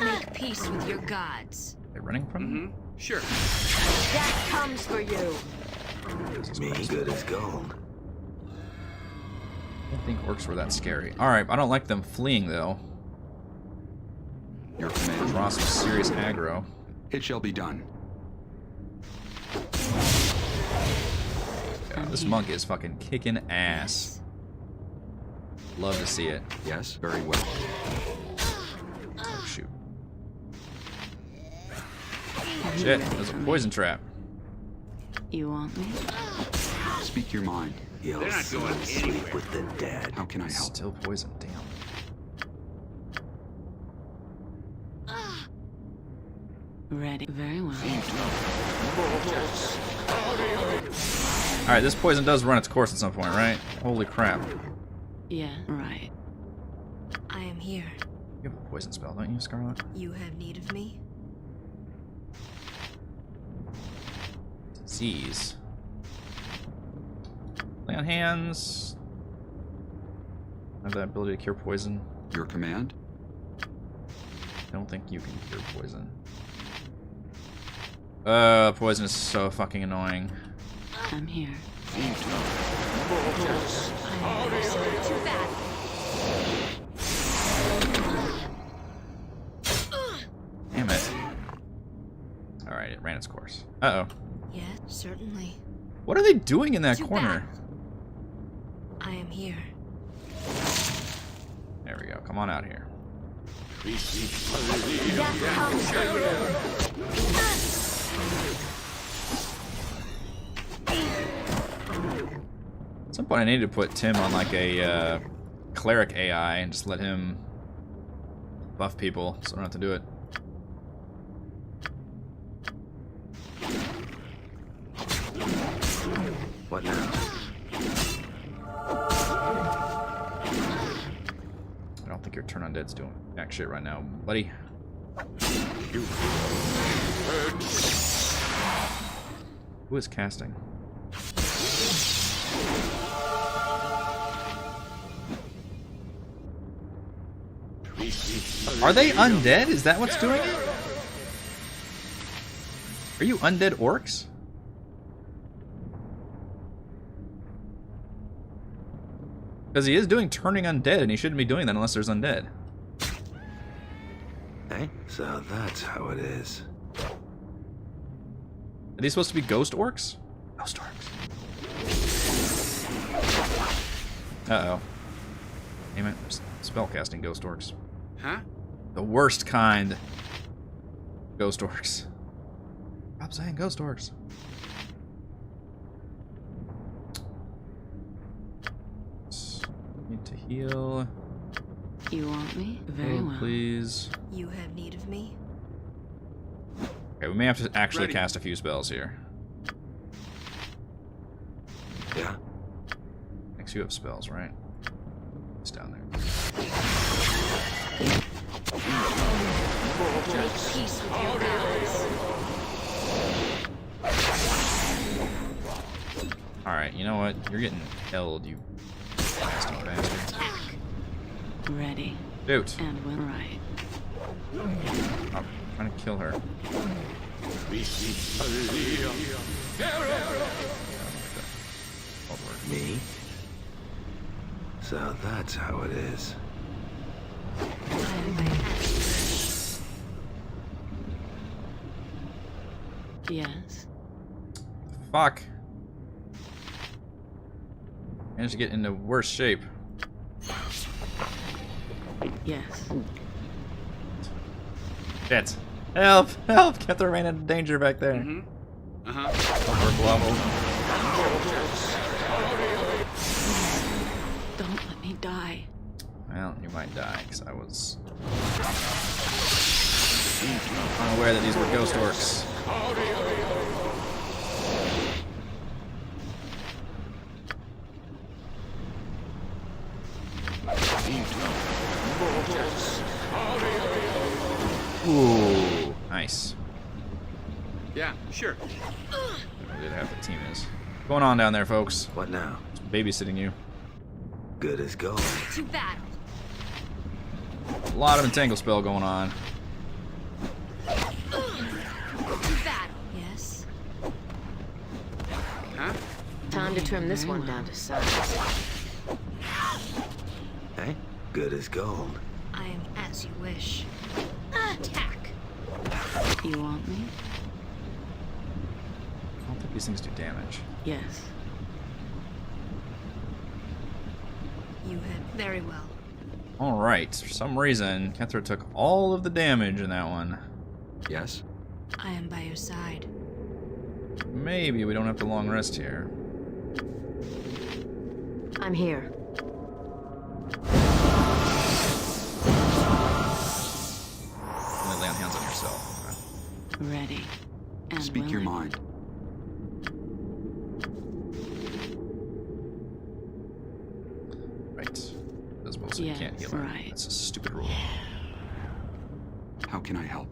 [SPEAKER 6] Make peace with your gods.
[SPEAKER 1] They're running from me?
[SPEAKER 5] Sure.
[SPEAKER 8] That comes for you.
[SPEAKER 4] Me good as gold.
[SPEAKER 1] I don't think orcs were that scary. Alright, I don't like them fleeing, though.
[SPEAKER 5] Your command.
[SPEAKER 1] Draw some serious aggro.
[SPEAKER 5] It shall be done.
[SPEAKER 1] Yeah, this monk is fucking kicking ass. Love to see it.
[SPEAKER 5] Yes, very well.
[SPEAKER 1] Oh, shoot. Shit, there's a poison trap.
[SPEAKER 2] You want me?
[SPEAKER 5] Speak your mind.
[SPEAKER 4] You'll soon sleep with the dead.
[SPEAKER 5] How can I help?
[SPEAKER 1] Still poison, damn.
[SPEAKER 2] Ready. Very well.
[SPEAKER 1] Alright, this poison does run its course at some point, right? Holy crap.
[SPEAKER 2] Yeah, right.
[SPEAKER 6] I am here.
[SPEAKER 1] You have a poison spell, don't you, Scarlet?
[SPEAKER 6] You have need of me?
[SPEAKER 1] Disease. Lay on hands. I have that ability to cure poison.
[SPEAKER 5] Your command?
[SPEAKER 1] I don't think you can cure poison. Poison is so fucking annoying.
[SPEAKER 2] I'm here.
[SPEAKER 1] Damn it. Alright, it ran its course. Uh-oh.
[SPEAKER 6] Yes, certainly.
[SPEAKER 1] What are they doing in that
[SPEAKER 6] To
[SPEAKER 1] corner?
[SPEAKER 6] battle. I am here.
[SPEAKER 1] There we go. Come on out here.
[SPEAKER 8] Death comes for you.
[SPEAKER 1] At some point I need to put Tim on like a cleric AI and just let him buff people so I don't have to do it.
[SPEAKER 4] What now?
[SPEAKER 1] I don't think your turn undead's doing jack shit right now, buddy. Who is casting? Are they undead? Is that what's doing it? Are you undead orcs? Because he is doing turning undead, and he shouldn't be doing that unless there's undead.
[SPEAKER 4] Hey, so that's how it is.
[SPEAKER 1] Are these supposed to be ghost orcs? Ghost orcs. Uh-oh. Damn it. Spellcasting ghost orcs.
[SPEAKER 5] Huh?
[SPEAKER 1] The worst kind. Ghost orcs. Stop saying ghost orcs. Need to heal.
[SPEAKER 2] You want me? Very well.
[SPEAKER 1] Please.
[SPEAKER 6] You have need of me?
[SPEAKER 1] Okay, we may have to actually
[SPEAKER 5] Ready.
[SPEAKER 1] cast a few spells here.
[SPEAKER 4] Yeah?
[SPEAKER 1] Next you have spells, right? It's down there.
[SPEAKER 6] Make peace with your gods.
[SPEAKER 1] Alright, you know what? You're getting held, you bastard bastard.
[SPEAKER 2] Ready.
[SPEAKER 1] Dude.
[SPEAKER 2] And will right.
[SPEAKER 1] I'm trying to kill her.
[SPEAKER 4] Me? So that's how it is.
[SPEAKER 6] I am by Icewind.
[SPEAKER 2] Yes.
[SPEAKER 1] Fuck. Managed to get into worse shape.
[SPEAKER 2] Yes.
[SPEAKER 1] Shit. Help! Help! Kethra ran into danger back there.
[SPEAKER 5] Uh-huh.
[SPEAKER 1] Over level.
[SPEAKER 2] Don't let me die.
[SPEAKER 1] Well, you might die, because I was unaware that these were ghost orcs. Ooh, nice.
[SPEAKER 5] Yeah, sure.
[SPEAKER 1] I did half the team is. What's going on down there, folks?
[SPEAKER 4] What now?
[SPEAKER 1] Babysitting you.
[SPEAKER 4] Good as gold.
[SPEAKER 6] To battle.
[SPEAKER 1] A lot of entangle spell going on.
[SPEAKER 6] To battle. Yes.
[SPEAKER 5] Huh?
[SPEAKER 8] Time to trim this one down to size.
[SPEAKER 4] Hey? Good as gold.
[SPEAKER 6] I am as you wish. Attack.
[SPEAKER 2] You want me?
[SPEAKER 1] I don't think these things do damage.
[SPEAKER 2] Yes.
[SPEAKER 6] You have very well.
[SPEAKER 1] Alright, for some reason, Kethra took all of the damage in that one.
[SPEAKER 5] Yes?
[SPEAKER 6] I am by your side.
[SPEAKER 1] Maybe we don't have to long rest here.
[SPEAKER 8] I'm here.
[SPEAKER 1] Only lay on hands on yourself. Okay.
[SPEAKER 2] Ready. And
[SPEAKER 5] Speak your
[SPEAKER 2] willing.
[SPEAKER 5] mind.
[SPEAKER 1] Right. Visible, so you
[SPEAKER 2] Yes,
[SPEAKER 1] can't heal her.
[SPEAKER 2] right.
[SPEAKER 1] That's a stupid rule.
[SPEAKER 5] How can I help?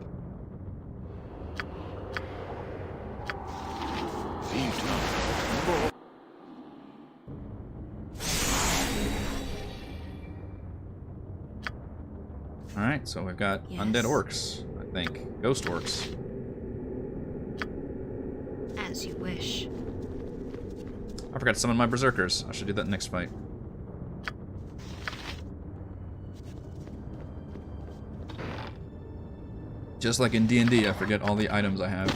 [SPEAKER 1] Alright, so we've got
[SPEAKER 6] Yes.
[SPEAKER 1] undead orcs, I think. Ghost orcs.
[SPEAKER 6] As you wish.
[SPEAKER 1] I forgot to summon my berserkers. I should do that next fight. Just like in D&D, I forget all the items I have.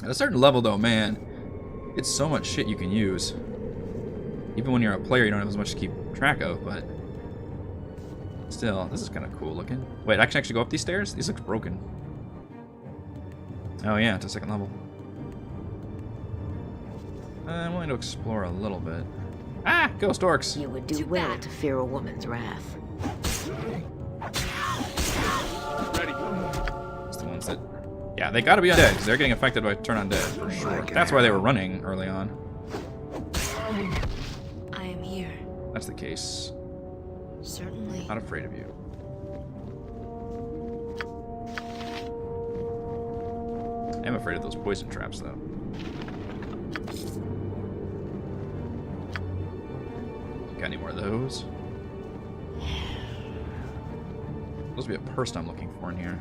[SPEAKER 1] At a certain level, though, man, It's so much shit you can use. Even when you're a player, you don't have as much to keep track of, but still, this is kind of cool looking. Wait, I can actually go up these stairs? These look broken. Oh yeah, it's a second level. I'm willing to explore a little bit. Ah, ghost orcs!
[SPEAKER 8] You would do well to fear a woman's wrath.
[SPEAKER 5] Ready.
[SPEAKER 1] It's the ones that... Yeah, they gotta be undead, because they're getting affected by turn undead, for sure. That's why they were running early on.
[SPEAKER 6] I am here.
[SPEAKER 1] That's the case.
[SPEAKER 6] Certainly.
[SPEAKER 1] Not afraid of you. I am afraid of those poison traps, though. Got any more of those? Supposed to be a person I'm looking for in here.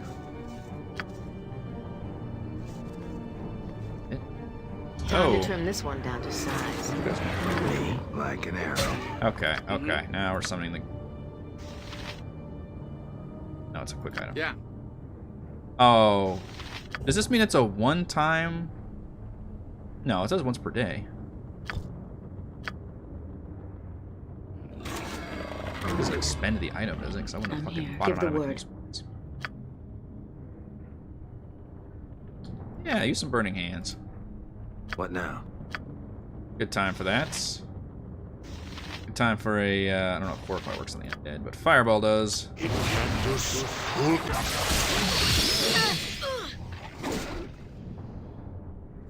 [SPEAKER 8] Time to trim this one down to size.
[SPEAKER 4] Me, like an arrow.
[SPEAKER 1] Okay, okay. Now we're summoning the... No, it's a quick item.
[SPEAKER 5] Yeah.
[SPEAKER 1] Oh. Does this mean it's a one-time... No, it says once per day. It doesn't expend the item, does it? Because I wouldn't have
[SPEAKER 2] I'm
[SPEAKER 1] fucking
[SPEAKER 2] here.
[SPEAKER 1] bought
[SPEAKER 8] Give
[SPEAKER 1] an
[SPEAKER 8] the
[SPEAKER 1] item at
[SPEAKER 8] word.
[SPEAKER 1] these points. Yeah, use some burning hands.
[SPEAKER 4] What now?
[SPEAKER 1] Good time for that. Good time for a, I don't know if Fortify works on the undead, but Fireball does.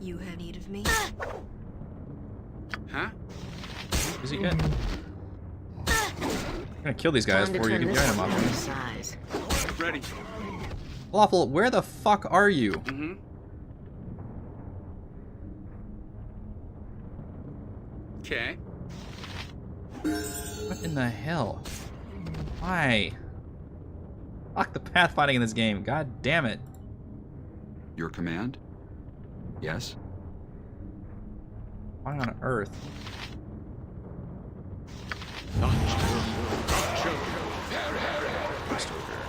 [SPEAKER 6] You have need of me?
[SPEAKER 5] Huh?
[SPEAKER 1] What does he get? I'm gonna kill these guys
[SPEAKER 8] Time to
[SPEAKER 1] before you
[SPEAKER 8] trim
[SPEAKER 1] get the
[SPEAKER 8] this
[SPEAKER 1] item
[SPEAKER 8] one
[SPEAKER 1] off
[SPEAKER 8] down
[SPEAKER 1] me.
[SPEAKER 8] to size.
[SPEAKER 5] Ready.
[SPEAKER 1] Lawful, where the fuck are you?
[SPEAKER 5] Mm-hmm. Okay.
[SPEAKER 1] What in the hell? Why? Fuck the pathfinding in this game. God damn it.
[SPEAKER 5] Your command? Yes.
[SPEAKER 1] Why on earth?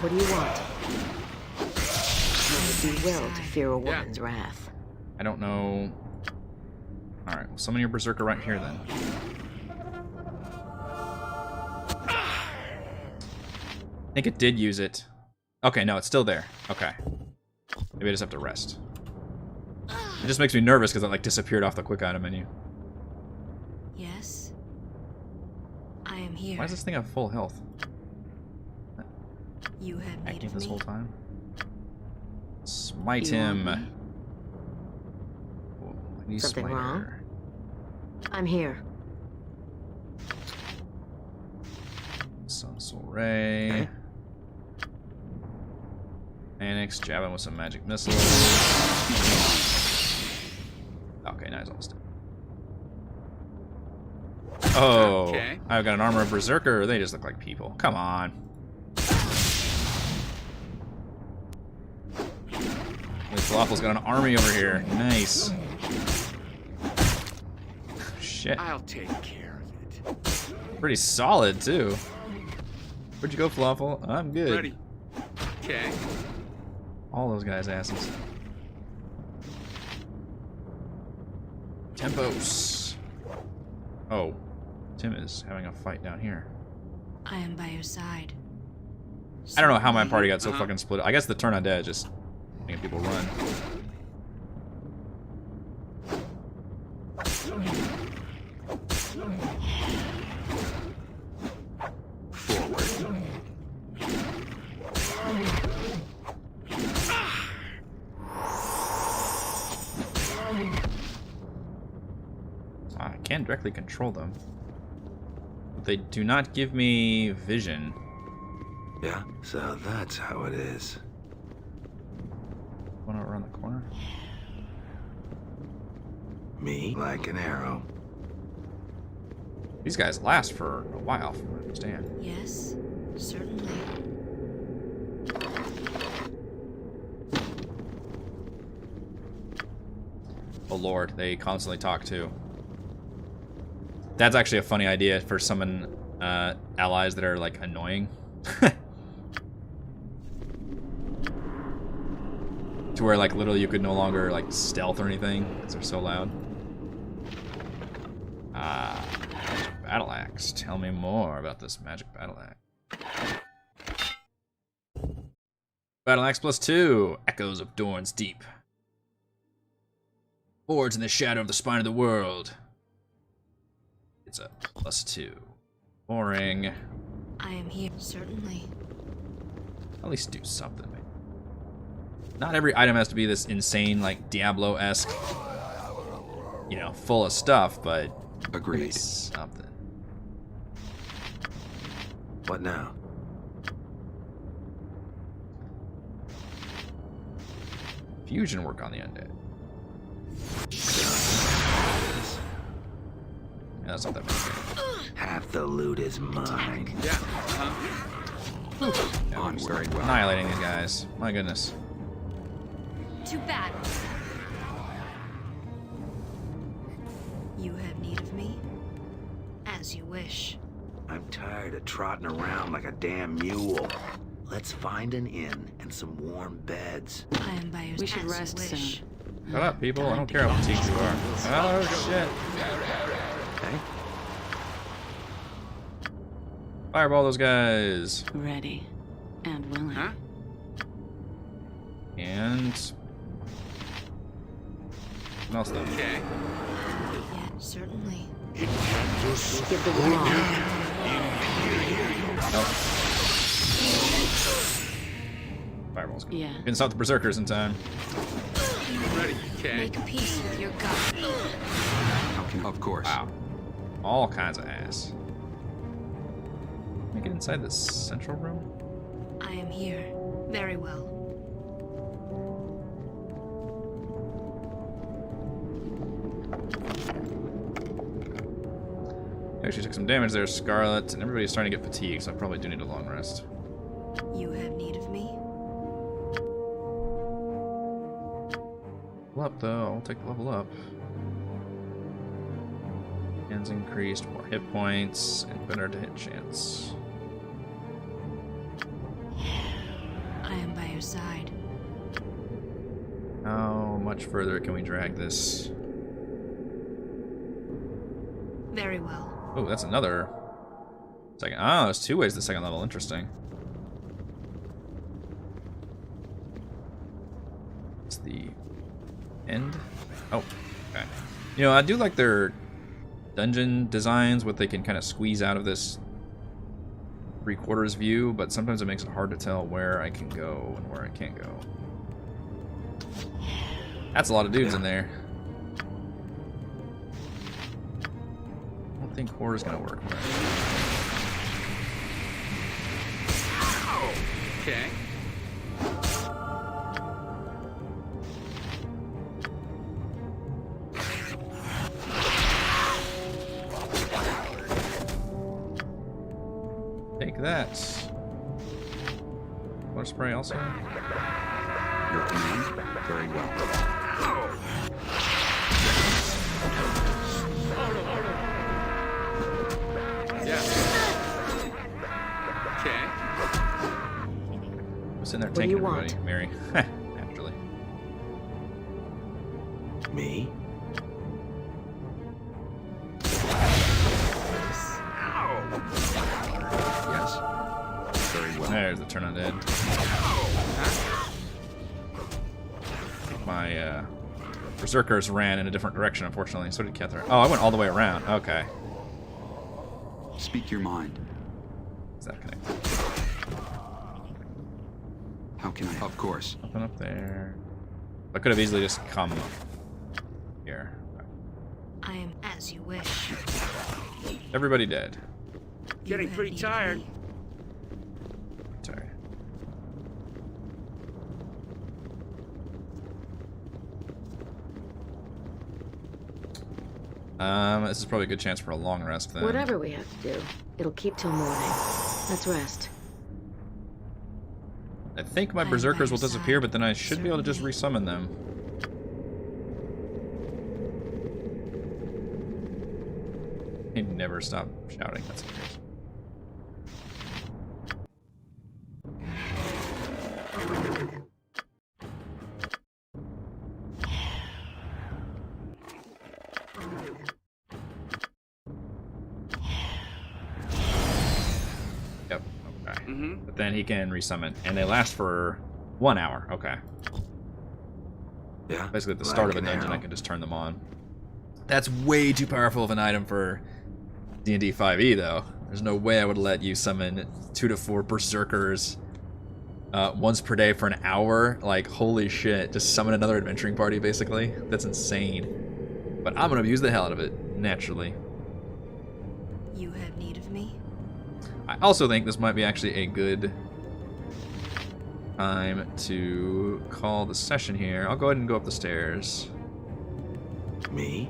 [SPEAKER 8] What do you want? You would do well to fear a woman's wrath.
[SPEAKER 1] I don't know. Alright, well, summon your berserker right here then. I think it did use it. Okay, no, it's still there. Okay. Maybe I just have to rest. It just makes me nervous because it like disappeared off the quick item menu.
[SPEAKER 6] Yes. I am here.
[SPEAKER 1] Why does this thing have full health?
[SPEAKER 6] You have need
[SPEAKER 1] Acting
[SPEAKER 6] of
[SPEAKER 1] this
[SPEAKER 6] me?
[SPEAKER 1] whole time? Smite
[SPEAKER 8] You want
[SPEAKER 1] him.
[SPEAKER 8] me?
[SPEAKER 1] Whoa,
[SPEAKER 8] Something wrong?
[SPEAKER 1] smiter.
[SPEAKER 8] I'm here.
[SPEAKER 1] Sun Soul Ray. Annex, jab him with some magic missiles. Okay, now he's almost dead. Oh,
[SPEAKER 5] Okay.
[SPEAKER 1] I've got an armor of berserker. They just look like people. Come on. This Lawful's got an army over here. Nice. Shit.
[SPEAKER 5] I'll take care of it.
[SPEAKER 1] Pretty solid, too. Where'd you go, Falafel? I'm good.
[SPEAKER 5] Ready. Okay.
[SPEAKER 1] All those guys' asses. Tempos. Oh. Tim is having a fight down here.
[SPEAKER 6] I am by your side.
[SPEAKER 1] I don't know how my party got so
[SPEAKER 5] Uh-huh.
[SPEAKER 1] fucking split. I guess the turn on dead just making people run.
[SPEAKER 4] Forward.
[SPEAKER 1] I can directly control them. But they do not give me vision.
[SPEAKER 4] Yeah, so that's how it is.
[SPEAKER 1] One around the corner.
[SPEAKER 4] Me, like an arrow.
[SPEAKER 1] These guys last for a while, from what I understand.
[SPEAKER 6] Yes, certainly.
[SPEAKER 1] Oh lord, they constantly talk too. That's actually a funny idea for summon allies that are like annoying. To where like literally you could no longer like stealth or anything because they're so loud. axe. Tell me more about this magic battle axe. Battle axe +2. Echoes of Dorn's Deep. Forged in the shadow of the spine of the world. It's a +2. Boring.
[SPEAKER 6] I am here, certainly.
[SPEAKER 1] At least do something, man. Not every item has to be this insane, like, Diablo-esque, you know, full of stuff, but...
[SPEAKER 5] Agreed.
[SPEAKER 1] Something.
[SPEAKER 4] What now?
[SPEAKER 1] Fusion work on the undead. Yeah, that's not that bad.
[SPEAKER 4] Half the loot is mine.
[SPEAKER 5] Yeah.
[SPEAKER 1] Yeah,
[SPEAKER 5] On
[SPEAKER 1] we're
[SPEAKER 5] very well.
[SPEAKER 1] annihilating these guys. My goodness.
[SPEAKER 6] To battle. You have need of me? As you wish.
[SPEAKER 4] I'm tired of trotting around like a damn mule. Let's find an inn and some warm beds.
[SPEAKER 6] I am by your
[SPEAKER 2] We should
[SPEAKER 6] as you
[SPEAKER 2] rest
[SPEAKER 6] wish.
[SPEAKER 2] soon.
[SPEAKER 1] Shut up, people. I don't care how fatigued you are. Oh, shit.
[SPEAKER 4] Okay?
[SPEAKER 1] Fireball those guys.
[SPEAKER 2] Ready and willing.
[SPEAKER 5] Huh?
[SPEAKER 1] And... what else, though?
[SPEAKER 5] Okay.
[SPEAKER 6] Yeah, certainly.
[SPEAKER 8] Give the word.
[SPEAKER 1] Oh. Fireballs.
[SPEAKER 2] Yeah.
[SPEAKER 1] Didn't stop the berserkers in time.
[SPEAKER 5] Ready. Okay.
[SPEAKER 6] Make peace with your God.
[SPEAKER 5] How can? Of course.
[SPEAKER 1] Wow. All kinds of ass. Can I get inside this central room?
[SPEAKER 6] I am here. Very well.
[SPEAKER 1] Actually took some damage there, Scarlet, and everybody's starting to get fatigued, so I probably do need a long rest.
[SPEAKER 6] You have need of me?
[SPEAKER 1] Level up, though. I'll take the level up. Hands increased, more hit points, and better to hit chance.
[SPEAKER 6] I am by your side.
[SPEAKER 1] How much further can we drag this?
[SPEAKER 6] Very well.
[SPEAKER 1] Oh, that's another second. Oh, there's 2 ways to the second level. Interesting. It's the end. Oh, okay. You know, I do like their dungeon designs, what they can kind of squeeze out of this 3/4 view, but sometimes it makes it hard to tell where I can go and where I can't go. That's a lot of dudes in there. I don't think horror's gonna work.
[SPEAKER 5] Okay.
[SPEAKER 1] Take that. Water spray also.
[SPEAKER 5] Your command. Very well. Yeah. Okay.
[SPEAKER 1] Who's in there
[SPEAKER 8] What do
[SPEAKER 1] tanking
[SPEAKER 8] you
[SPEAKER 1] everybody?
[SPEAKER 8] want?
[SPEAKER 1] Mary. Naturally.
[SPEAKER 4] Me?
[SPEAKER 5] Yes. Very well.
[SPEAKER 1] There's the turn undead. My berserkers ran in a different direction, unfortunately. So did Kethra. Oh, I went all the way around. Okay.
[SPEAKER 5] Speak your mind.
[SPEAKER 1] Is that connected?
[SPEAKER 5] How can I? Of course.
[SPEAKER 1] Nothing up there. I could have easily just come here.
[SPEAKER 6] I am as you wish.
[SPEAKER 1] Everybody dead.
[SPEAKER 6] Getting pretty tired.
[SPEAKER 1] Sorry. This is probably a good chance for a long rest then.
[SPEAKER 8] Whatever we have to do, it'll keep till morning. Let's rest.
[SPEAKER 1] I think my
[SPEAKER 6] I'm
[SPEAKER 1] berserkers
[SPEAKER 6] by
[SPEAKER 1] will
[SPEAKER 6] your
[SPEAKER 1] disappear,
[SPEAKER 6] side,
[SPEAKER 1] but then I should be able to just
[SPEAKER 6] certainly.
[SPEAKER 1] resummon them. He never stopped shouting. That's hilarious. but then he can resummon, and they last for 1 hour. Okay.
[SPEAKER 4] Yeah.
[SPEAKER 1] Basically, at the start of a dungeon, I can just turn them on. That's way too powerful of an item for D&D 5e, though. There's no way I would let you summon 2 to 4 berserkers once per day for an hour. Like, holy shit. Just summon another adventuring party, basically. That's insane. But I'm going to use the hell out of it, naturally.
[SPEAKER 6] You have need of me?
[SPEAKER 1] I also think this might be actually a good time to call the session here. I'll go ahead and go up the stairs.
[SPEAKER 4] Me?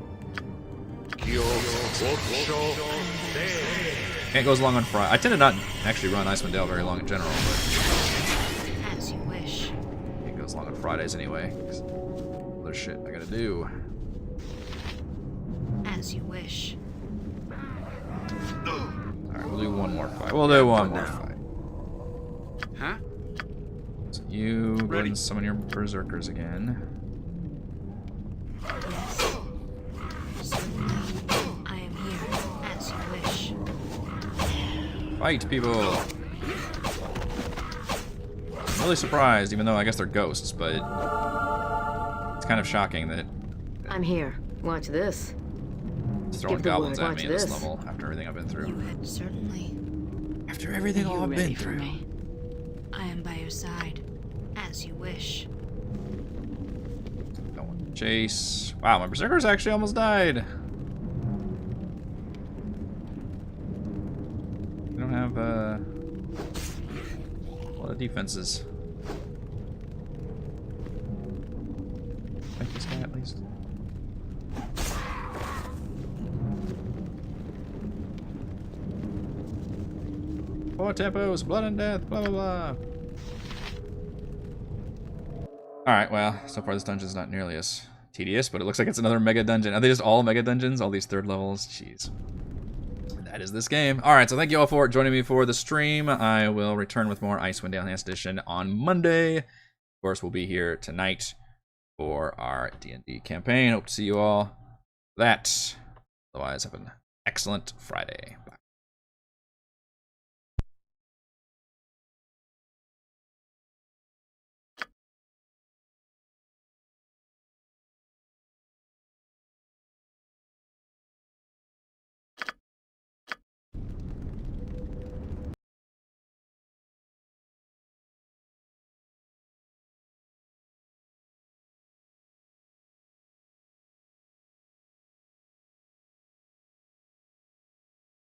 [SPEAKER 1] Can't go as long on Friday. I tend to not actually run Icewind Dale very long in general, but
[SPEAKER 6] As you wish.
[SPEAKER 1] can't go as long on Fridays anyway. 'Cause other shit I gotta do.
[SPEAKER 6] As you wish.
[SPEAKER 1] Alright, we'll do one more fight. We'll do one more fight.
[SPEAKER 5] Huh?
[SPEAKER 1] So you go ahead and summon your berserkers again.
[SPEAKER 6] Yes. Certainly. I am here. As you wish.
[SPEAKER 1] Fight, people! I'm really surprised, even though I guess they're ghosts, but it's kind of shocking that
[SPEAKER 8] I'm here. Watch this.
[SPEAKER 1] it's throwing
[SPEAKER 8] Give the
[SPEAKER 1] goblins
[SPEAKER 8] word,
[SPEAKER 1] at
[SPEAKER 8] watch
[SPEAKER 1] me in this
[SPEAKER 8] this.
[SPEAKER 1] level after everything I've been through.
[SPEAKER 6] You had certainly.
[SPEAKER 1] After everything
[SPEAKER 2] Are you
[SPEAKER 1] I've
[SPEAKER 2] ready
[SPEAKER 1] been
[SPEAKER 2] for
[SPEAKER 1] through.
[SPEAKER 2] me?
[SPEAKER 6] I am by your side. As you wish.
[SPEAKER 1] Don't want to chase. Wow, my berserkers actually almost died. We don't have a lot of defenses. Fight this guy at least. Four tempos, blood and death, blah blah blah. Alright, well, so far this dungeon's not nearly as tedious, but it looks like it's another mega dungeon. Are they just all mega dungeons? All these third levels? Jeez. That is this game. Alright, so thank you all for joining me for the stream. I will return with more Icewind Dale Enhanced Edition on Monday. Of course, we'll be here tonight for our D&D campaign. Hope to see you all for that. Otherwise, have an excellent Friday. Bye.